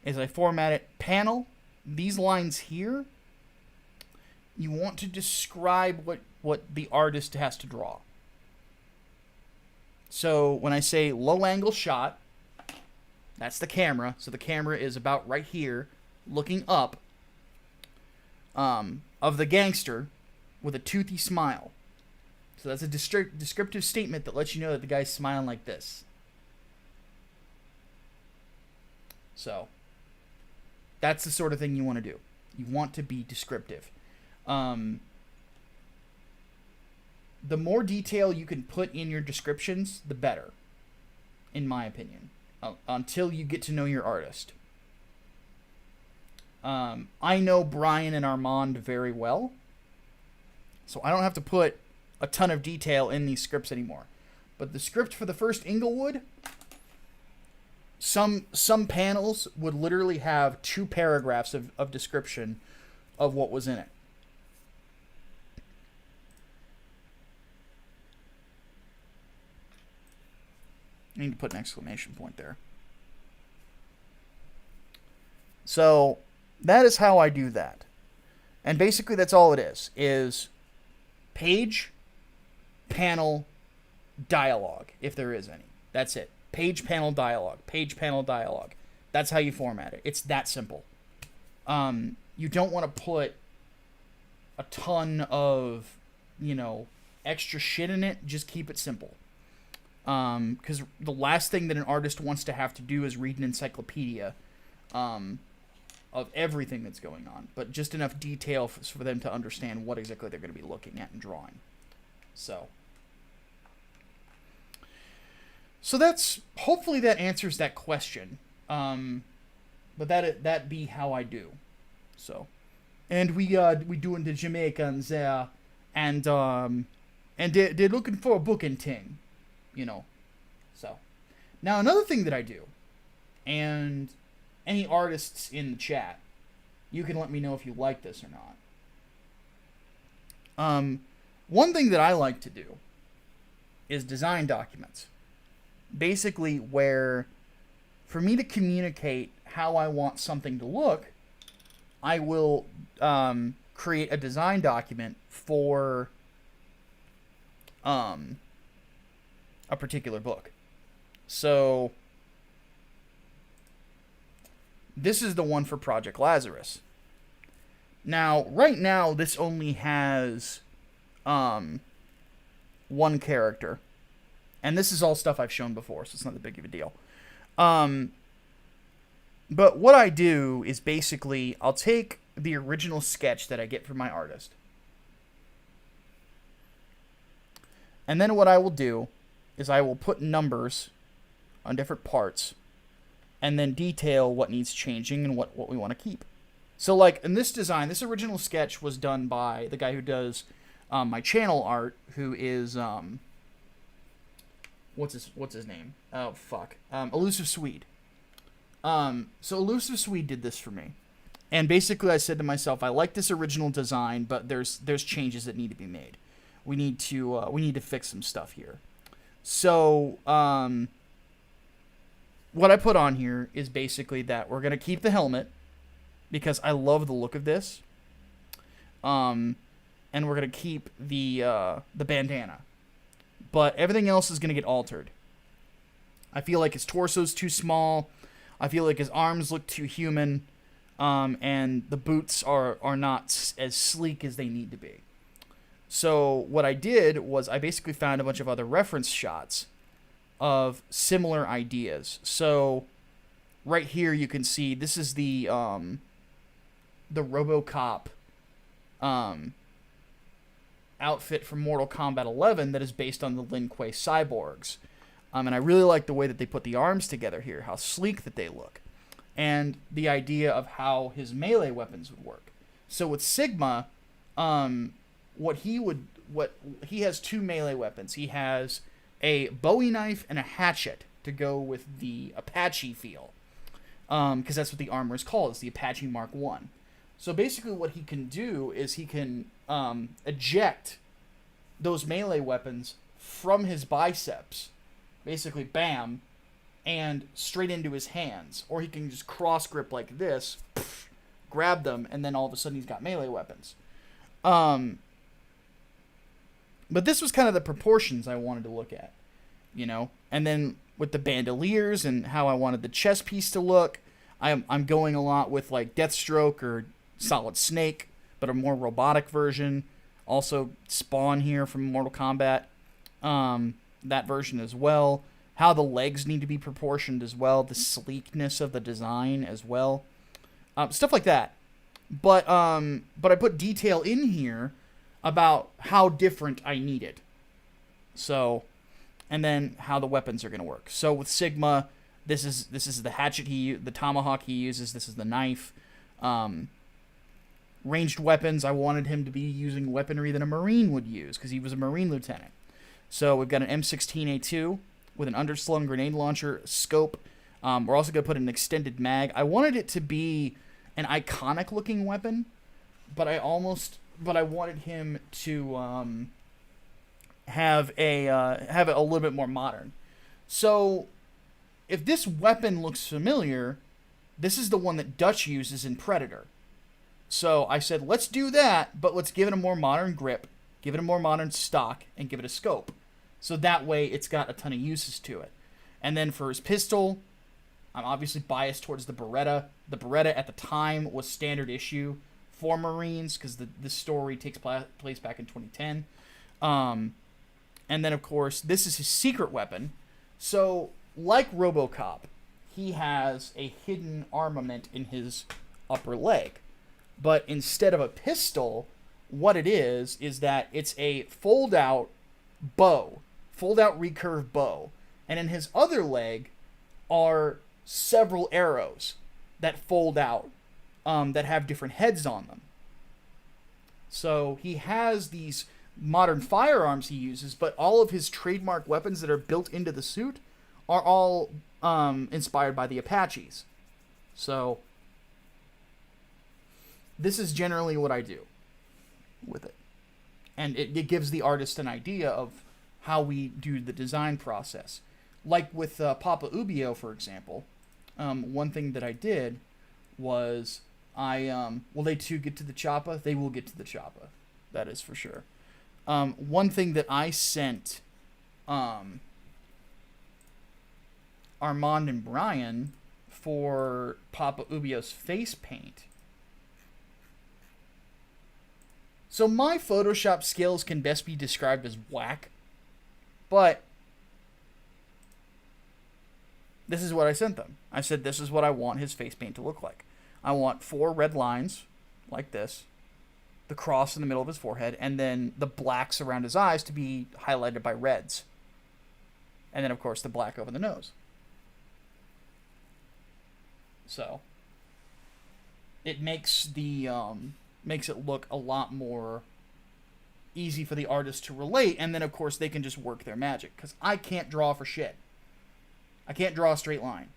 is I format it panel. These lines here, you want to describe what the artist has to draw. So when I say low angle shot, that's the camera. So the camera is about right here, looking up, of the gangster with a toothy smile. So that's a descriptive statement that lets you know that the guy's smiling like this. So That's the sort of thing you want to do. You want to be descriptive. The more detail you can put in your descriptions, the better, in my opinion, until you get to know your artist. I know Brian and Armand very well, so I don't have to put a ton of detail in these scripts anymore. But the script for the first Inglewood, some panels would literally have 2 paragraphs of description of what was in it. I need to put an exclamation point there. So that is how I do that. And basically that's all it is page, panel, dialogue, if there is any. That's it. Page, panel, dialogue. Page, panel, dialogue. That's how you format it. It's that simple. You don't want to put a ton of, extra shit in it. Just keep it simple. Because the last thing that an artist wants to have to do is read an encyclopedia of everything that's going on. But just enough detail for them to understand what exactly they're going to be looking at and drawing. So that's, hopefully that answers that question. But that be how I do. So, and we doing the Jamaicans there, and they're looking for a booking thing, So, now another thing that I do, and any artists in the chat, you can let me know if you like this or not. One thing that I like to do is design documents. Basically where, for me to communicate how I want something to look, I will create a design document for a particular book. So this is the one for Project Lazarus. Now, right now, this only has one character. And this is all stuff I've shown before, so it's not that big of a deal. But what I do is basically, I'll take the original sketch that I get from my artist. And then what I will do is I will put numbers on different parts and then detail what needs changing and what we want to keep. So like in this design, this original sketch was done by the guy who does my channel art, who is what's his name? Oh fuck. Elusive Swede. So Elusive Swede did this for me. And basically I said to myself, I like this original design, but there's changes that need to be made. We need to fix some stuff here. So what I put on here is basically that we're gonna keep the helmet because I love the look of this. And we're gonna keep the bandana, but everything else is gonna get altered. I feel like his torso's too small. I feel like his arms look too human, and the boots are not as sleek as they need to be. So what I did was I basically found a bunch of other reference shots of similar ideas. So right here you can see this is the Robocop outfit from Mortal Kombat 11 that is based on the Lin Kuei cyborgs. And I really like the way that they put the arms together here, how sleek that they look, and the idea of how his melee weapons would work. So with Sigma, he has 2 melee weapons. He has a Bowie knife and a hatchet to go with the Apache feel, because that's what the armor is called. It's the Apache Mark I. So basically what he can do is he can eject those melee weapons from his biceps, basically bam, and straight into his hands. Or he can just cross grip like this, grab them, and then all of a sudden he's got melee weapons. But this was kind of the proportions I wanted to look at, And then with the bandoliers and how I wanted the chest piece to look, I'm going a lot with like Deathstroke or Solid Snake, but a more robotic version. Also Spawn here from Mortal Kombat, that version as well. How the legs need to be proportioned as well, the sleekness of the design as well. Stuff like that. But I put detail in here about how different I need it. So, and then how the weapons are going to work. So with Sigma, this is the hatchet the tomahawk he uses. This is the knife. Ranged weapons, I wanted him to be using weaponry that a Marine would use, because he was a Marine lieutenant. So we've got an M16A2 with an underslung grenade launcher, scope. We're also going to put an extended mag. I wanted it to be an iconic looking weapon, but I wanted him to have it a little bit more modern. So if this weapon looks familiar, this is the one that Dutch uses in Predator. So I said, let's do that, but let's give it a more modern grip, give it a more modern stock, and give it a scope. So that way it's got a ton of uses to it. And then for his pistol, I'm obviously biased towards the Beretta. The Beretta at the time was standard issue for Marines, because this story takes place back in 2010. And then, of course, this is his secret weapon. So, like Robocop, he has a hidden armament in his upper leg. But instead of a pistol, what it is that it's a fold-out bow. Fold-out recurve bow. And in his other leg are several arrows that fold out, that have different heads on them. So he has these modern firearms he uses, but all of his trademark weapons that are built into the suit are all inspired by the Apaches. So this is generally what I do with it. And it gives the artist an idea of how we do the design process. Like with Papa Ubio, for example, one thing that I did was will they too get to the Choppa? They will get to the Choppa. That is for sure. One thing that I sent Armand and Brian for Papa Ubio's face paint. So my Photoshop skills can best be described as whack, but this is what I sent them. I said, this is what I want his face paint to look like. I want 4 red lines, like this, the cross in the middle of his forehead, and then the blacks around his eyes to be highlighted by reds. And then, of course, the black over the nose. So it makes makes it look a lot more easy for the artist to relate, and then, of course, they can just work their magic, because I can't draw for shit. I can't draw a straight line.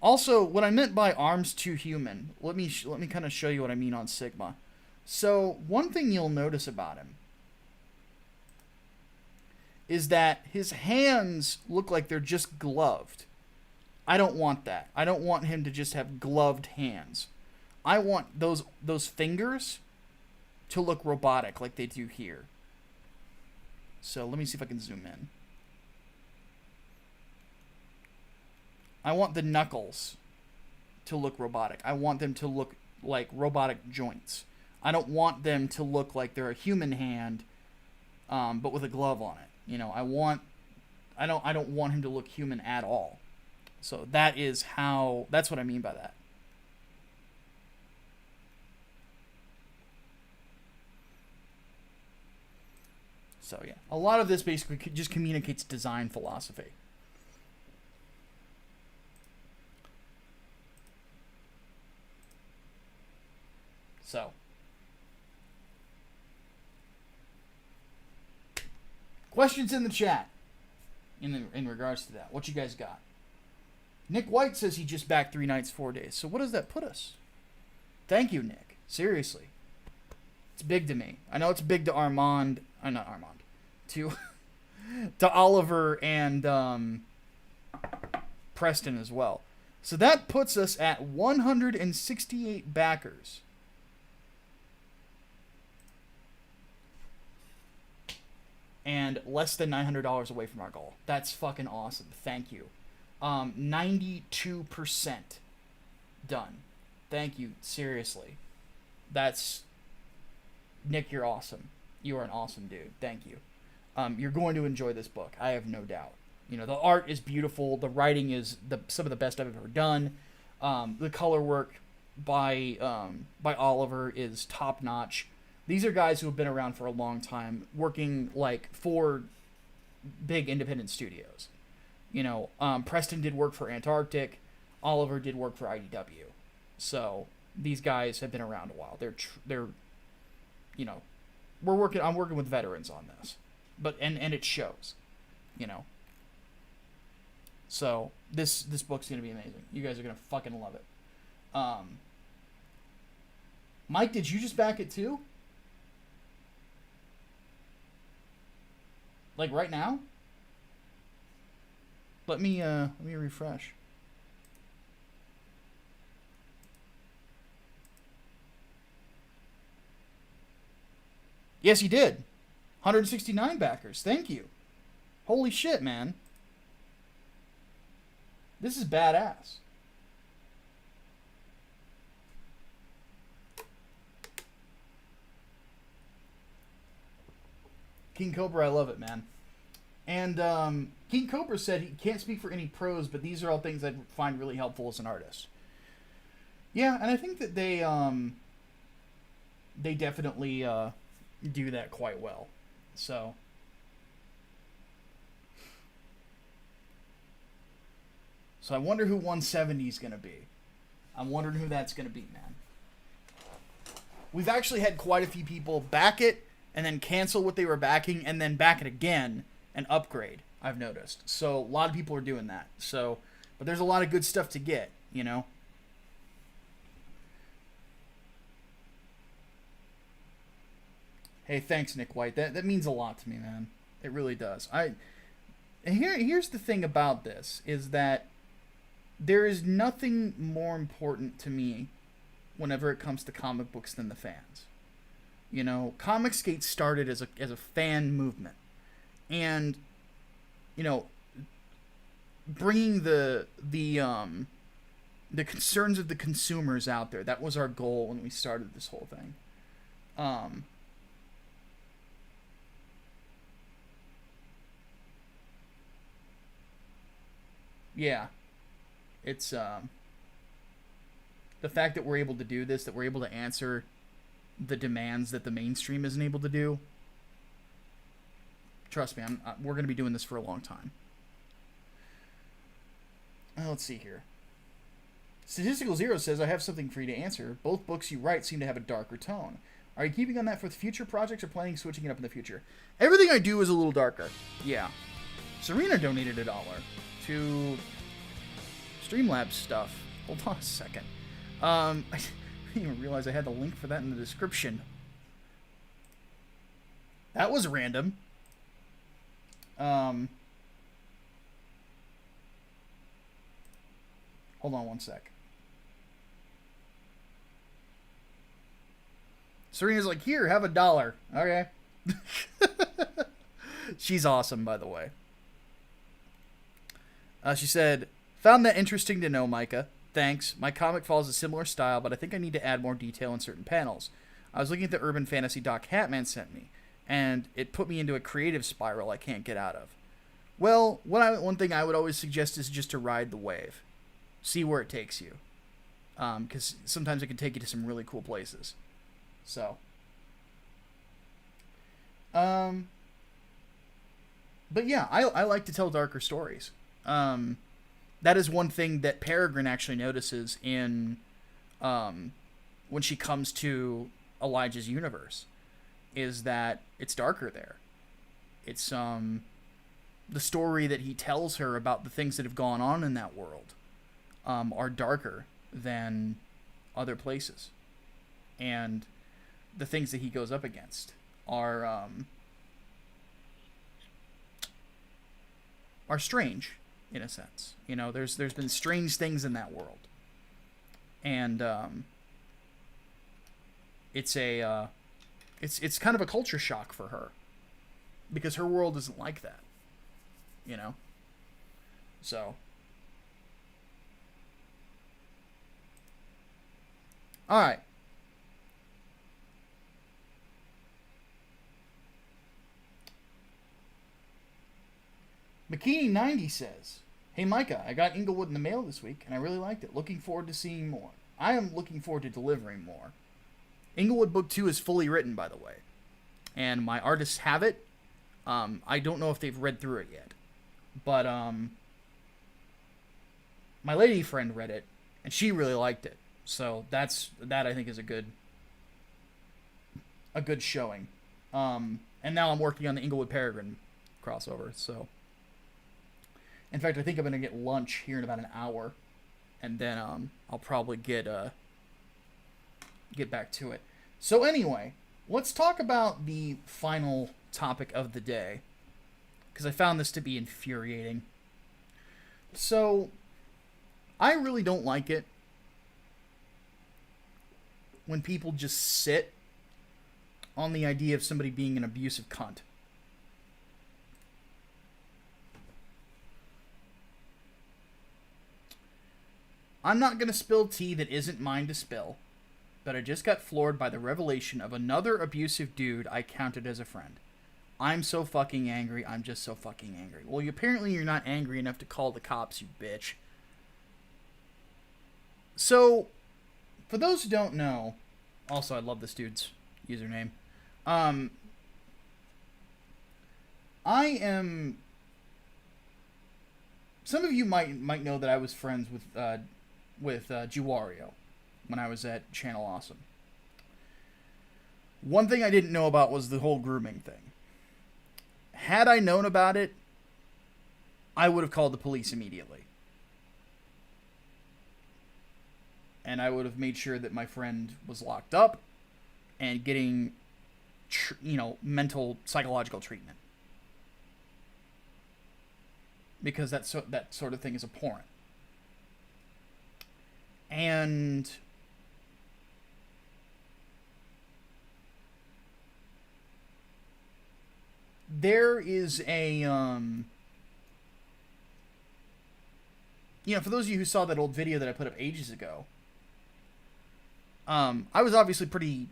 Also, what I meant by arms too human, let me kind of show you what I mean on Sigma. So, one thing you'll notice about him is that his hands look like they're just gloved. I don't want that. I don't want him to just have gloved hands. I want those fingers to look robotic like they do here. So, let me see if I can zoom in. I want the knuckles to look robotic. I want them to look like robotic joints. I don't want them to look like they're a human hand, but with a glove on it. You know, I don't want him to look human at all. So that's what I mean by that. So yeah, a lot of this basically just communicates design philosophy. So, questions in the chat in regards to that. What you guys got? Nick White says he just backed 3 nights, 4 days. So what does that put us? Thank you, Nick. Seriously. It's big to me. I know it's big to Armand. Not Armand. To Oliver and Preston as well. So that puts us at 168 backers. And less than $900 away from our goal. That's fucking awesome. Thank you. 92% done. Thank you. Seriously. That's... Nick, you're awesome. You are an awesome dude. Thank you. You're going to enjoy this book. I have no doubt. You know, the art is beautiful. The writing is some of the best I've ever done. The color work, by Oliver is top notch. These are guys who have been around for a long time, working like for big independent studios. Preston did work for Antarctic, Oliver did work for IDW, so these guys have been around a while. They're I'm working with veterans on this, but and it shows, So this book's gonna be amazing. You guys are gonna fucking love it. Mike, did you just back it too? Like right now? Let me refresh. Yes, you did. 169 backers. Thank you. Holy shit, man. This is badass. King Cobra, I love it, man. And King Cobra said he can't speak for any pros, but these are all things I find really helpful as an artist. Yeah, and I think that they definitely do that quite well. So I wonder who 170 is going to be. I'm wondering who that's going to be, man. We've actually had quite a few people back it and then cancel what they were backing and then back it again and upgrade, I've noticed. So a lot of people are doing that. So, but there's a lot of good stuff to get, Hey, thanks, Nick White. That means a lot to me, man. It really does. Here's the thing about this, is that there is nothing more important to me whenever it comes to comic books than the fans. Comicsgate started as a fan movement. And, bringing the concerns of the consumers out there, that was our goal when we started this whole thing. Yeah. It's the fact that we're able to do this, that we're able to answer the demands that the mainstream isn't able to do. Trust me, we're going to be doing this for a long time. Let's see here. Statistical Zero says, I have something for you to answer. Both books you write seem to have a darker tone. Are you keeping on that for future projects or planning switching it up in the future? Everything I do is a little darker. Yeah. Serena donated $1 to Streamlabs stuff. Hold on a second. I didn't even realize I had the link for that in the description. That was random. Hold on one sec. Serena's like, here, have $1. Okay. She's awesome, by the way. She said, found that interesting to know, Micah. Thanks. My comic follows a similar style, but I think I need to add more detail in certain panels. I was looking at the urban fantasy doc Hatman sent me, and it put me into a creative spiral I can't get out of. Well, one thing I would always suggest is just to ride the wave. See where it takes you. Because sometimes it can take you to some really cool places. So. But yeah, I like to tell darker stories. That is one thing that Peregrine actually notices in when she comes to Elijah's universe, is that it's darker there. It's the story that he tells her about the things that have gone on in that world are darker than other places, and the things that he goes up against are strange. In a sense, there's been strange things in that world, and it's kind of a culture shock for her, because her world isn't like that, So, all right. Bikini90 says, hey Micah, I got Inglewood in the mail this week, and I really liked it. Looking forward to seeing more. I am looking forward to delivering more. Inglewood Book 2 is fully written, by the way. And my artists have it. I don't know if they've read through it yet. But my lady friend read it, and she really liked it. So that I think is a good showing. And now I'm working on the Inglewood Peregrine crossover. So, in fact, I think I'm gonna get lunch here in about an hour, and then I'll probably get back to it. So anyway, let's talk about the final topic of the day, because I found this to be infuriating. So, I really don't like it when people just sit on the idea of somebody being an abusive cunt. I'm not going to spill tea that isn't mine to spill, but I just got floored by the revelation of another abusive dude I counted as a friend. I'm so fucking angry. I'm just so fucking angry. Well, apparently you're not angry enough to call the cops, you bitch. So, for those who don't know, also I love this dude's username. I am. Some of you might know that I was friends with Giwario when I was at Channel Awesome. One thing I didn't know about was the whole grooming thing. Had I known about it, I would have called the police immediately. And I would have made sure that my friend was locked up and getting, mental, psychological treatment. Because that sort of thing is abhorrent. And there is a, for those of you who saw that old video that I put up ages ago, I was obviously pretty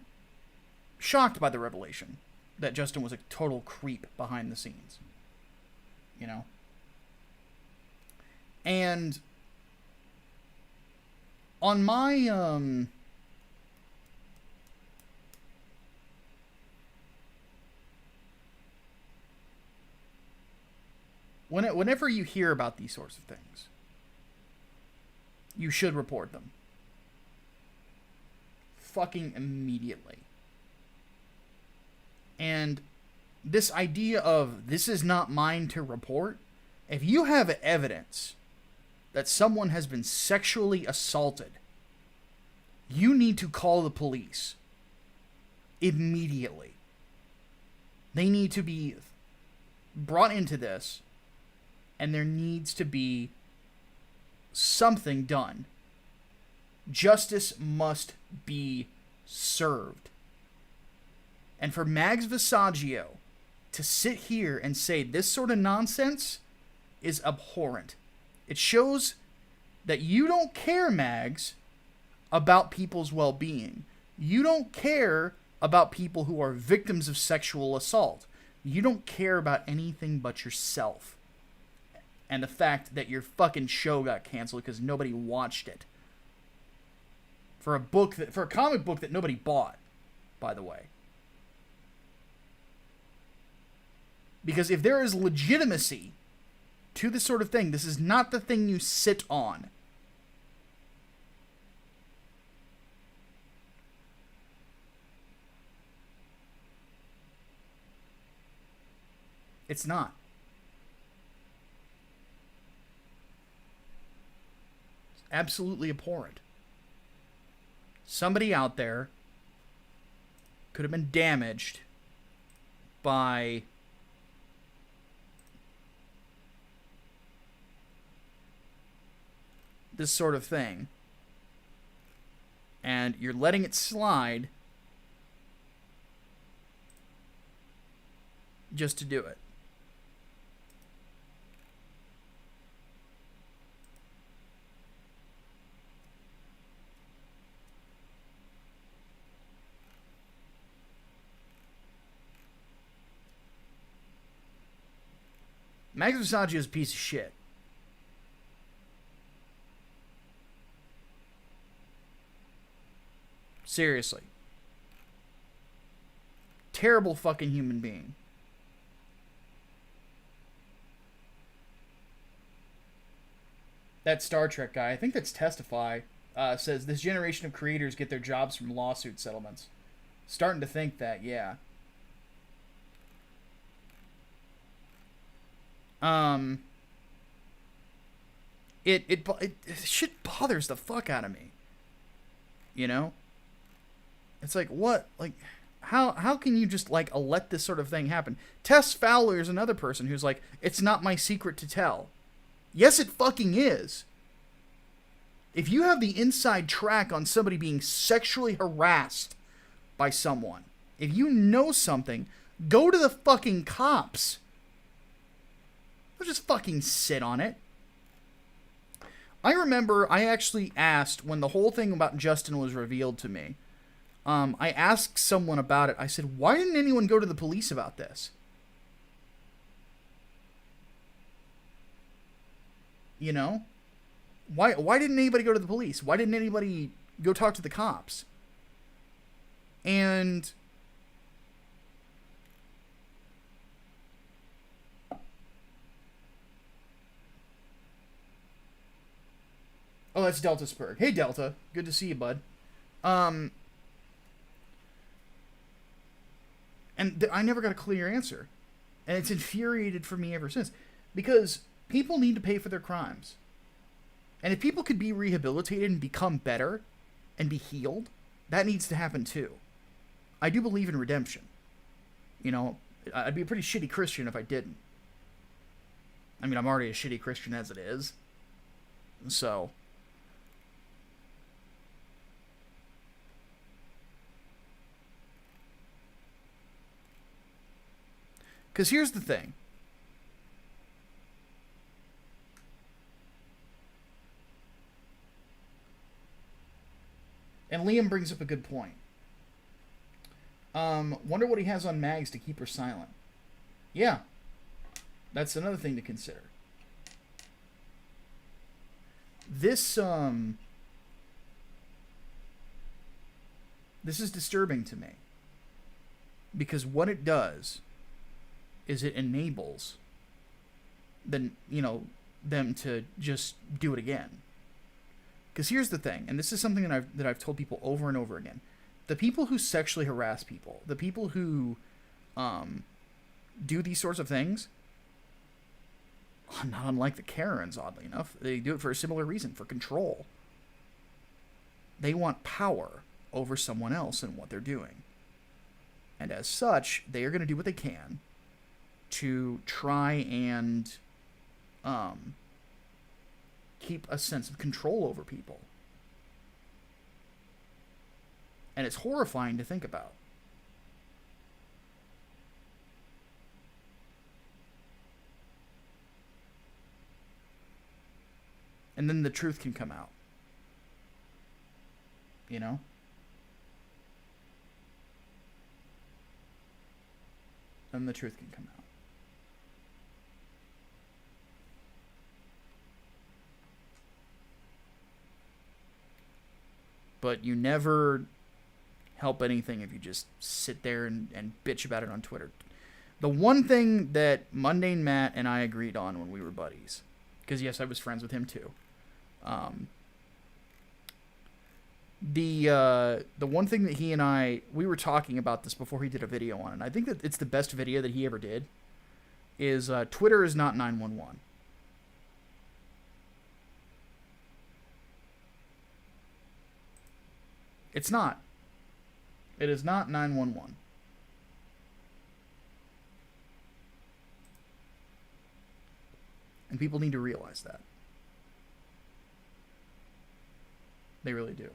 shocked by the revelation that Justin was a total creep behind the scenes. And on my, whenever you hear about these sorts of things, you should report them. Fucking immediately. And this idea of, this is not mine to report, if you have evidence that someone has been sexually assaulted, you need to call the police immediately. They need to be brought into this, and there needs to be something done. Justice must be served. And for Mags Vissagio to sit here and say this sort of nonsense is abhorrent. It shows that you don't care, Mags, about people's well-being. You don't care about people who are victims of sexual assault. You don't care about anything but yourself. And the fact that your fucking show got canceled because nobody watched it. For a comic book that nobody bought, by the way. Because if there is legitimacy to this sort of thing, this is not the thing you sit on. It's not. It's absolutely abhorrent. Somebody out there could have been damaged by this sort of thing, and you're letting it slide just to do it. Mags Vissagio is a piece of shit. Seriously. Terrible fucking human being. That Star Trek guy, I think that's Testify, says this generation of creators get their jobs from lawsuit settlements. Starting to think that, yeah. It shit bothers the fuck out of me. You know? It's like, what? Like, how can you just, like, let this sort of thing happen? Tess Fowler is another person who's like, it's not my secret to tell. Yes, it fucking is. If you have the inside track on somebody being sexually harassed by someone, if you know something, go to the fucking cops. Don't just fucking sit on it. I remember I actually asked, when the whole thing about Justin was revealed to me, I asked someone about it. I said, why didn't anyone go to the police about this? You know? Why didn't anybody go to the police? Why didn't anybody go talk to the cops? And oh, that's Delta Spurg. Hey, Delta. Good to see you, bud. And I never got a clear answer. And it's infuriated for me ever since. Because people need to pay for their crimes. And if people could be rehabilitated and become better and be healed, that needs to happen too. I do believe in redemption. You know, I'd be a pretty shitty Christian if I didn't. I mean, I'm already a shitty Christian as it is. So... because here's the thing. And Liam brings up a good point. Wonder what he has on Mags to keep her silent. Yeah. That's another thing to consider. This is disturbing to me. Because what it does is it enables them to just do it again. Because here's the thing, and this is something that I've told people over and over again. The people who sexually harass people, the people who do these sorts of things, not unlike the Karens, oddly enough, they do it for a similar reason, for control. They want power over someone else and what they're doing. And as such, they are going to do what they can to try and keep a sense of control over people. And it's horrifying to think about. And then the truth can come out. You know? And the truth can come out. But you never help anything if you just sit there and bitch about it on Twitter. The one thing that Mundane Matt and I agreed on when we were buddies, because yes, I was friends with him too. The one thing that he and we were talking about this before he did a video on it, and I think that it's the best video that he ever did, is Twitter is not 911. It's not. It is not 911. And people need to realize that. They really do.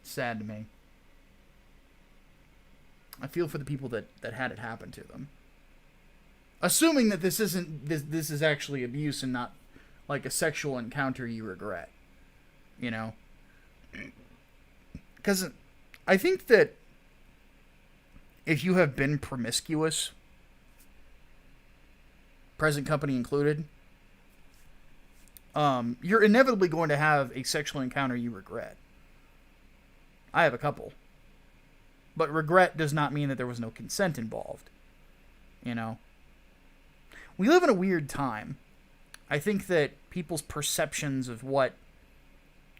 Sad to me. I feel for the people that had it happen to them. Assuming that this is actually abuse and not like a sexual encounter you regret. You know? Because I think that if you have been promiscuous, present company included, you're inevitably going to have a sexual encounter you regret. I have a couple. But regret does not mean that there was no consent involved. You know? We live in a weird time. I think that people's perceptions of what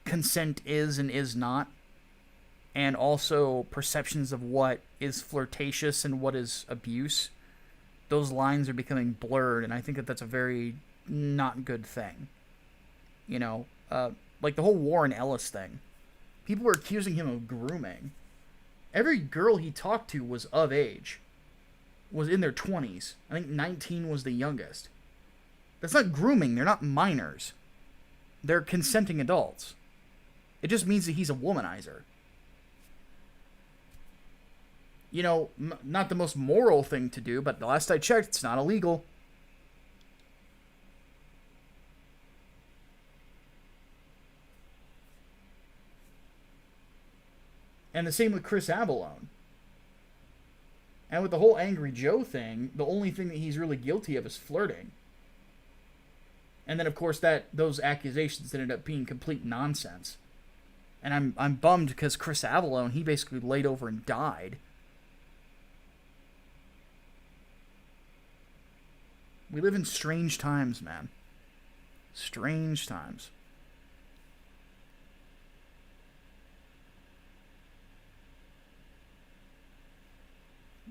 consent is and is not, and also perceptions of what is flirtatious and what is abuse, those lines are becoming blurred, and I think that that's a very not good thing. You know, like the whole Warren Ellis thing. People were accusing him of grooming. Every girl he talked to was of age. Was in their 20s. I think 19 was the youngest. That's not grooming. They're not minors. They're consenting adults. It just means that he's a womanizer. You know, not the most moral thing to do, but the last I checked, it's not illegal. And the same with Chris Avellone. And with the whole Angry Joe thing, the only thing that he's really guilty of is flirting. And then, of course, those accusations ended up being complete nonsense. And I'm bummed because Chris Avellone, he basically laid over and died. We live in strange times, man. Strange times.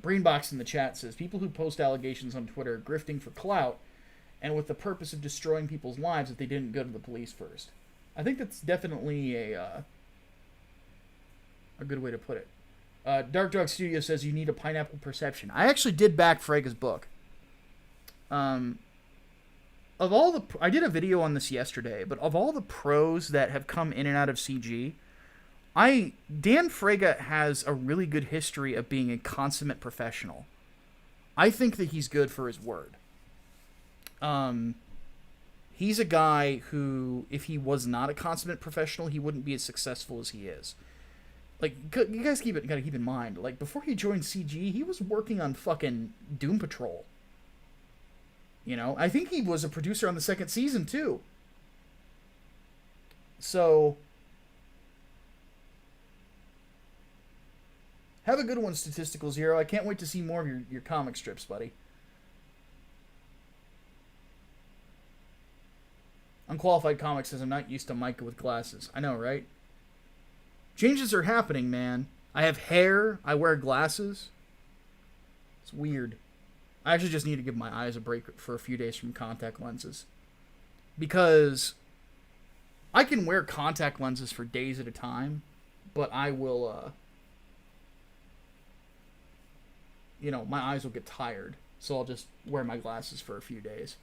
Brainbox in the chat says, people who post allegations on Twitter are grifting for clout and with the purpose of destroying people's lives if they didn't go to the police first. I think that's definitely a good way to put it. Dark Dog Studio says you need a pineapple perception. I actually did back Frega's book. I did a video on this yesterday, but of all the pros that have come in and out of CG, Dan Frega has a really good history of being a consummate professional. I think that he's good for his word. He's a guy who, if he was not a consummate professional, he wouldn't be as successful as he is. Like, you guys gotta keep in mind, like, before he joined CG, he was working on fucking Doom Patrol. You know, I think he was a producer on the second season, too. So, have a good one, Statistical Zero. I can't wait to see more of your comic strips, buddy. Unqualified Comics says, I'm not used to Micah with glasses. I know, right? Changes are happening, man. I have hair. I wear glasses. It's weird. I actually just need to give my eyes a break for a few days from contact lenses. Because I can wear contact lenses for days at a time, but I will, my eyes will get tired. So I'll just wear my glasses for a few days.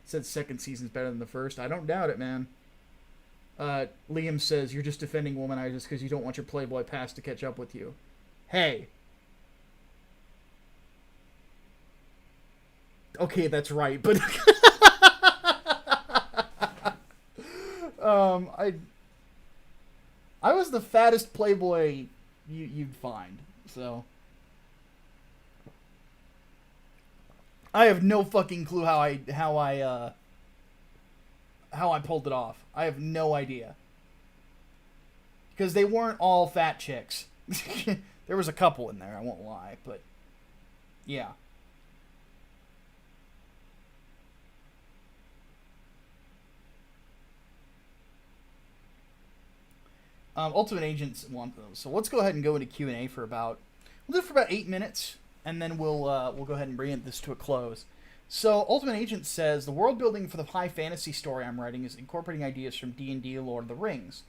Said second season's better than the first. I don't doubt it, man. Liam says, you're just defending womanizers because you don't want your Playboy past to catch up with you. Hey. Okay, that's right, but... I was the fattest Playboy you'd find, so... I have no fucking clue how I pulled it off. I have no idea. Because they weren't all fat chicks. There was a couple in there, I won't lie, but yeah. Ultimate Agents want those. So let's go ahead and go into Q&A for about... We'll do it for about 8 minutes, and then we'll go ahead and bring this to a close. So Ultimate Agent says, the world building for the high fantasy story I'm writing is incorporating ideas from D&D Lord of the Rings.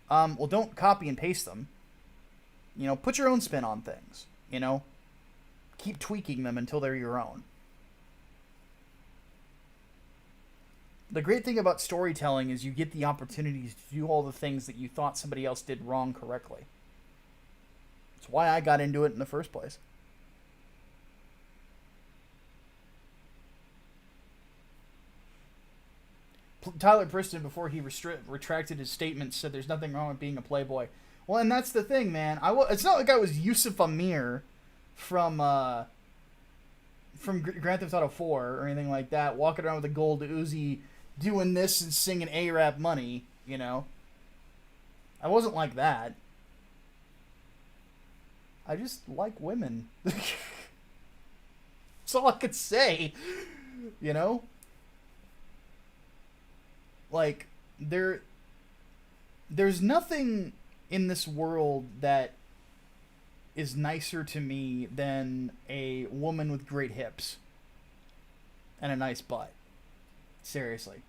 Well, don't copy and paste them. Put your own spin on things. Keep tweaking them until they're your own. The great thing about storytelling is you get the opportunities to do all the things that you thought somebody else did wrong correctly. That's why I got into it in the first place. Tyler Preston, before he retracted his statement, said there's nothing wrong with being a playboy. Well, and that's the thing, man. It's not like I was Yusuf Amir from from Grand Theft Auto 4 or anything like that, walking around with a gold Uzi, doing this and singing A-Rap Money, you know? I wasn't like that. I just like women. That's all I could say, you know? Like, there's nothing in this world that is nicer to me than a woman with great hips and a nice butt. Seriously.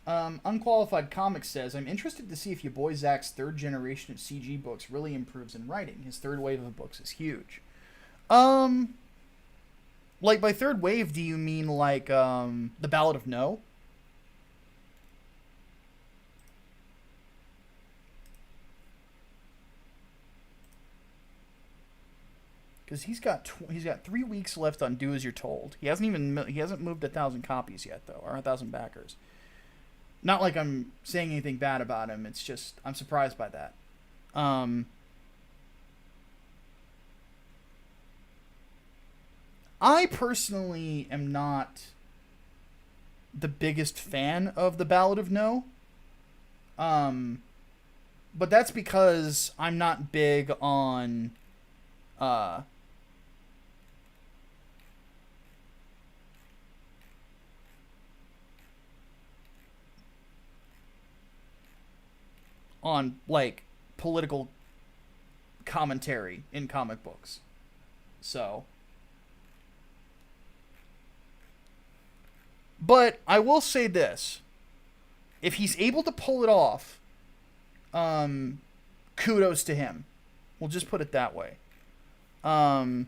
Unqualified Comics says, I'm interested to see if your boy Zach's third generation of CG books really improves in writing. His third wave of books is huge. Like, by third wave, do you mean, like, The Ballad of No? Because he's got 3 weeks left on Do As You're Told. He hasn't moved 1,000 copies yet, though, or 1,000 backers. Not like I'm saying anything bad about him. It's just I'm surprised by that. I personally am not the biggest fan of The Ballad of No. But that's because I'm not big on like political commentary in comic books. So, but I will say this. If he's able to pull it off, kudos to him. We'll just put it that way. I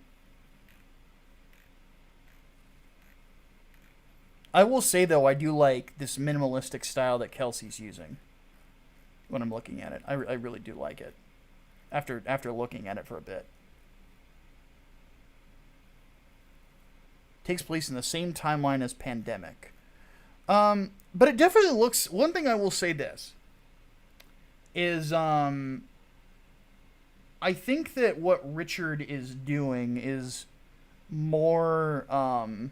will say, though, I do like this minimalistic style that Kelsey's using when I'm looking at it. I really do like it after looking at it for a bit. Takes place in the same timeline as Pandemic. But it definitely looks... One thing I will say this is I think that what Richard is doing is more... I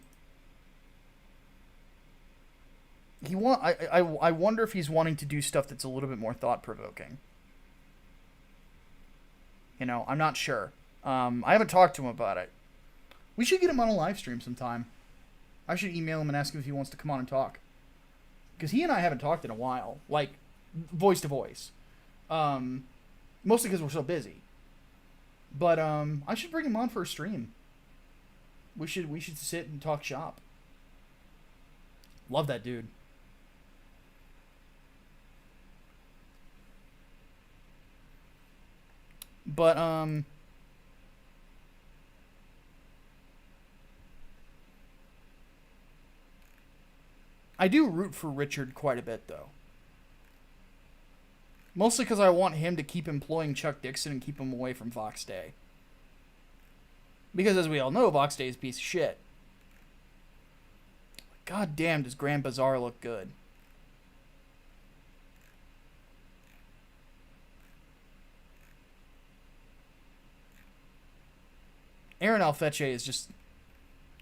wonder if he's wanting to do stuff that's a little bit more thought-provoking. You know, I'm not sure. I haven't talked to him about it. We should get him on a live stream sometime. I should email him and ask him if he wants to come on and talk. Because he and I haven't talked in a while. Like, voice to voice. Mostly because we're so busy. But I should bring him on for a stream. We should sit and talk shop. Love that dude. But I do root for Richard quite a bit, though. Mostly because I want him to keep employing Chuck Dixon and keep him away from Vox Day. Because as we all know, Vox Day is a piece of shit. God damn, does Grand Bazaar look good. Aaron Alfeche is just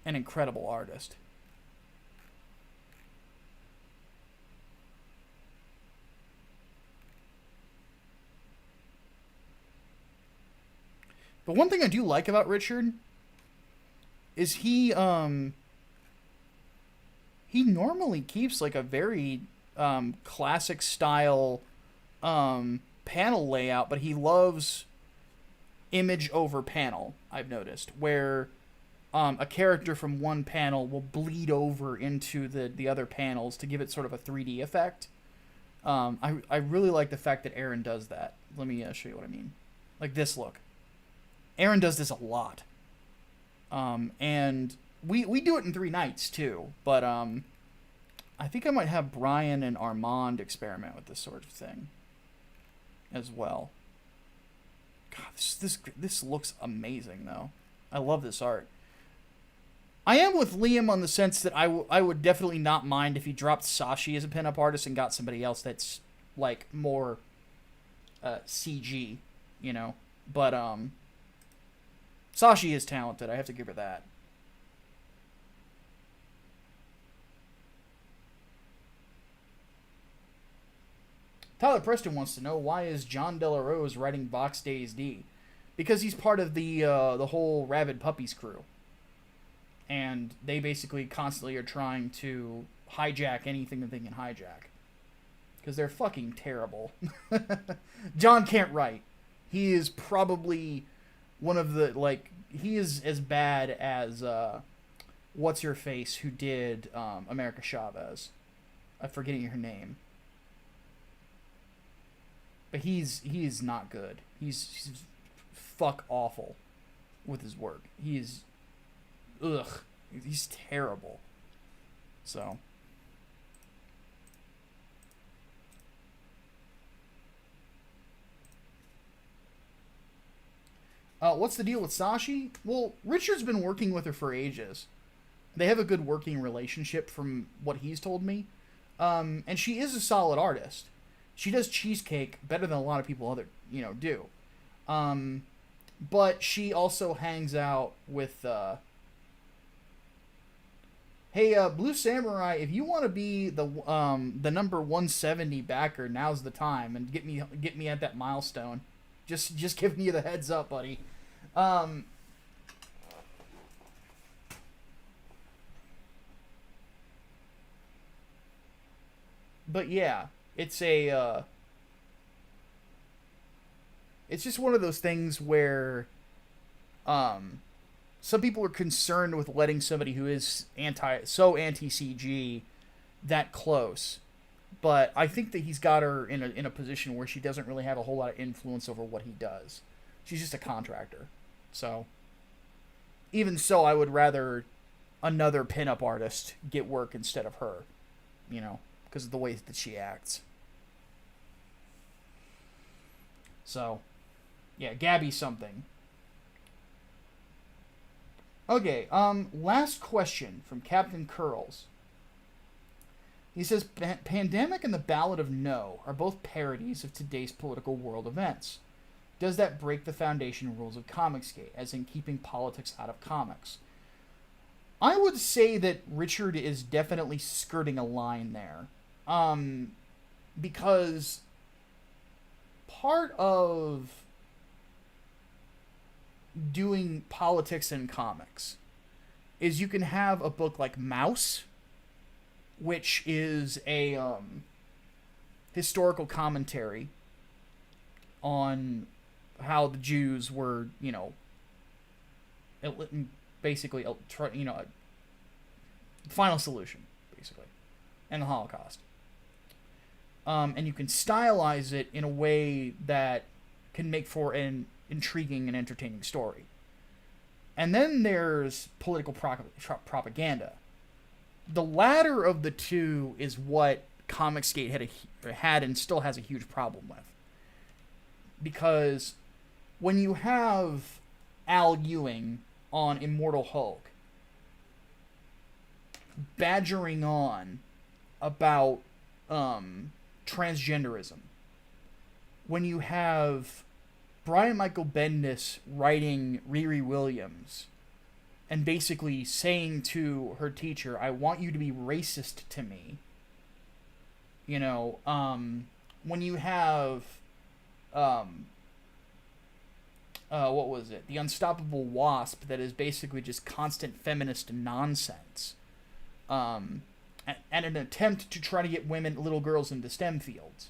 an incredible artist. But one thing I do like about Richard is he normally keeps like a very classic style panel layout, but he loves image over panel, I've noticed, where a character from one panel will bleed over into the other panels to give it sort of a 3D effect. I really like the fact that Aaron does that. Let me show you what I mean. Like this look. Aaron does this a lot. And we do it in 3 nights too, but I think I might have Brian and Armand experiment with this sort of thing as well. God, this looks amazing though. I love this art. I am with Liam on the sense that I would definitely not mind if he dropped Sashi as a pinup artist and got somebody else that's like more CG, you know. But Sashi is talented. I have to give her that. Tyler Preston wants to know, why is John Delarose writing Box Days D? Because he's part of the whole Rabid Puppies crew, and they basically constantly are trying to hijack anything that they can hijack, because they're fucking terrible. John can't write. He is probably one of the, like, he is as bad as what's her face who did America Chavez. I'm forgetting her name. But he's not good. He's fuck awful with his work. He's terrible. So what's the deal with Sashi? Well, Richard's been working with her for ages. They have a good working relationship from what he's told me. And she is a solid artist. She does cheesecake better than a lot of people do. But she also hangs out with hey, Blue Samurai, if you want to be the number 170 backer, now's the time, and get me at that milestone. Just giving you the heads up, buddy. But yeah, it's just one of those things where some people are concerned with letting somebody who is anti-CG that close. But I think that he's got her in a position where she doesn't really have a whole lot of influence over what he does. She's just a contractor. So even so, I would rather another pinup artist get work instead of her, because of the way that she acts. So, yeah, Gabby something. Okay, last question from Captain Curls. He says, Pandemic and the Ballad of No are both parodies of today's political world events. Does that break the foundation rules of Comicsgate, as in keeping politics out of comics? I would say that Richard is definitely skirting a line there. Because part of doing politics in comics is you can have a book like Mouse, which is a historical commentary on how the Jews were, basically, final solution, basically, and the Holocaust. And you can stylize it in a way that can make for an intriguing and entertaining story. And then there's political propaganda. The latter of the two is what Comicsgate had and still has a huge problem with. Because when you have Al Ewing on Immortal Hulk badgering on about transgenderism, when you have Brian Michael Bendis writing Riri Williams and basically saying to her teacher, I want you to be racist to me, when you have what was it? The Unstoppable Wasp, that is basically just constant feminist nonsense. And an attempt to try to get little girls into STEM fields.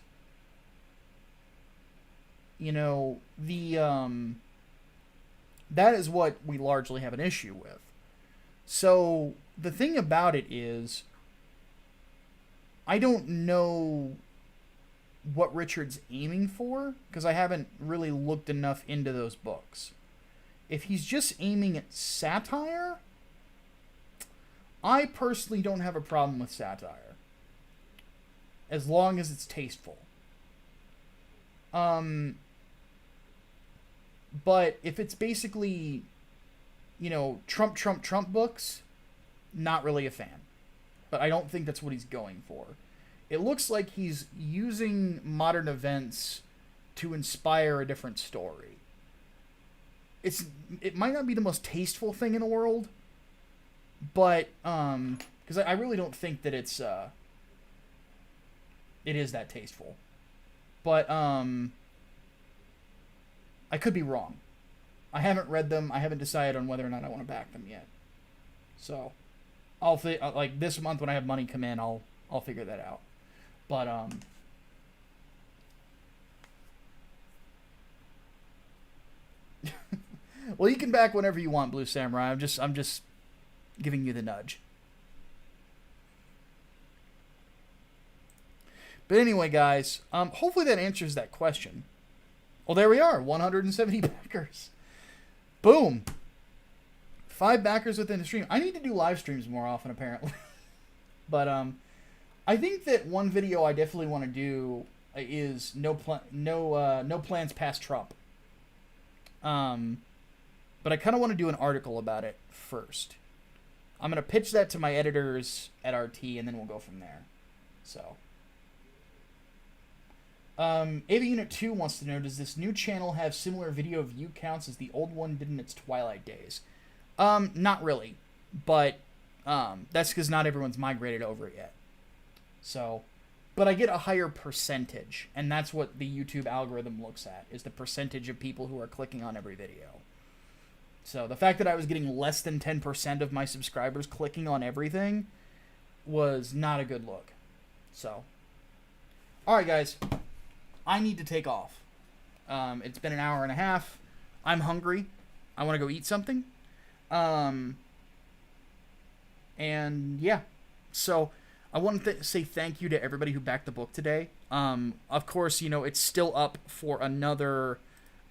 That is what we largely have an issue with. So, the thing about it is, I don't know what Richard's aiming for, because I haven't really looked enough into those books. If he's just aiming at satire, I personally don't have a problem with satire, as long as it's tasteful. But if it's basically, Trump books, not really a fan. But I don't think that's what he's going for. it looks like he's using modern events to inspire a different story. It might not be the most tasteful thing in the world, but because I really don't think that it is that tasteful. But I could be wrong. I haven't read them. I haven't decided on whether or not I want to back them yet. So I'll like this month when I have money come in, I'll figure that out. But well, you can back whenever you want, Blue Samurai. I'm just giving you the nudge. But anyway, guys, hopefully that answers that question. Well, there we are, 170 backers. Boom. 5 backers within the stream. I need to do live streams more often, apparently. But I think that one video I definitely want to do is no plans past Trump. But I kind of want to do an article about it first. I'm going to pitch that to my editors at RT, and then we'll go from there. So, AV Unit 2 wants to know, does this new channel have similar video view counts as the old one did in its twilight days? Not really. But that's because not everyone's migrated over it yet. So, but I get a higher percentage, and that's what the YouTube algorithm looks at, is the percentage of people who are clicking on every video. So the fact that I was getting less than 10% of my subscribers clicking on everything was not a good look. So, alright guys, I need to take off. It's been an hour and a half. I'm hungry. I want to go eat something. And yeah, so I want to say thank you to everybody who backed the book today. Of course, it's still up for another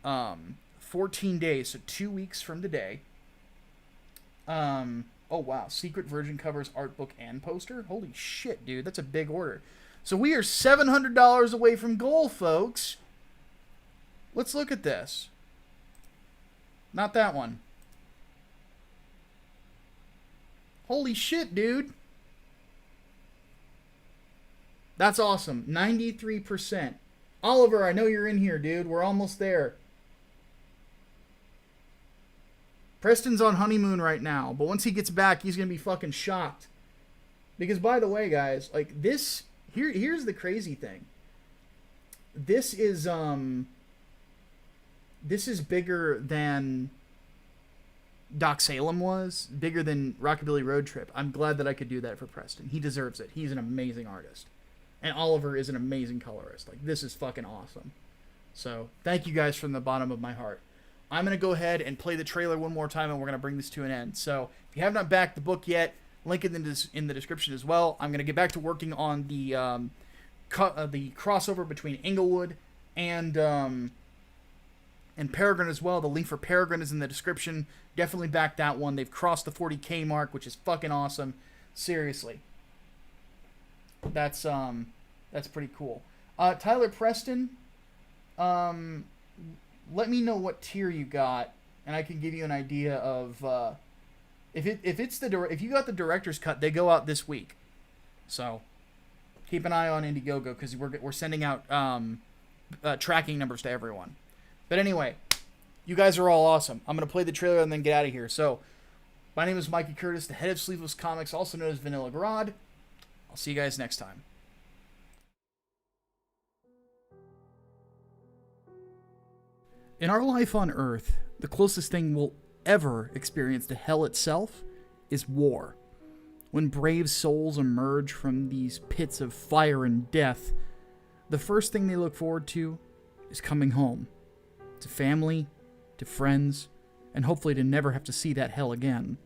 14 days, so 2 weeks from today. Oh wow, Secret Virgin covers art book and poster. Holy shit, dude, that's a big order. So we are $700 away from goal, folks. Let's look at this. Not that one. Holy shit, dude. That's awesome. 93%. Oliver, I know you're in here, dude. We're almost there. Preston's on honeymoon right now, but once he gets back, he's going to be fucking shocked. Because, by the way, guys, like, this... Here's the crazy thing. This is bigger than Doc Salem was. Bigger than Rockabilly Road Trip. I'm glad that I could do that for Preston. He deserves it. He's an amazing artist. And Oliver is an amazing colorist. Like, this is fucking awesome. So, thank you guys from the bottom of my heart. I'm going to go ahead and play the trailer one more time, and we're going to bring this to an end. So, if you have not backed the book yet, link it in the description as well. I'm going to get back to working on the crossover between Inglewood and Peregrine as well. The link for Peregrine is in the description. Definitely back that one. They've crossed the 40K mark, which is fucking awesome. Seriously. That's pretty cool. Tyler Preston, let me know what tier you got, and I can give you an idea of if you got the director's cut, they go out this week. So keep an eye on Indiegogo because we're sending out tracking numbers to everyone. But anyway, you guys are all awesome. I'm gonna play the trailer and then get out of here. So my name is Micah Curtis, the head of Sleeveless Comics, also known as Vanilla Garad. I'll see you guys next time. In our life on Earth, the closest thing we'll ever experience to hell itself is war. When brave souls emerge from these pits of fire and death, the first thing they look forward to is coming home. To family, to friends, and hopefully to never have to see that hell again.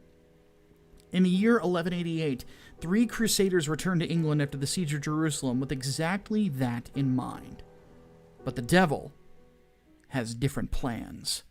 In the year 1188, 3 crusaders returned to England after the siege of Jerusalem with exactly that in mind. But the devil has different plans.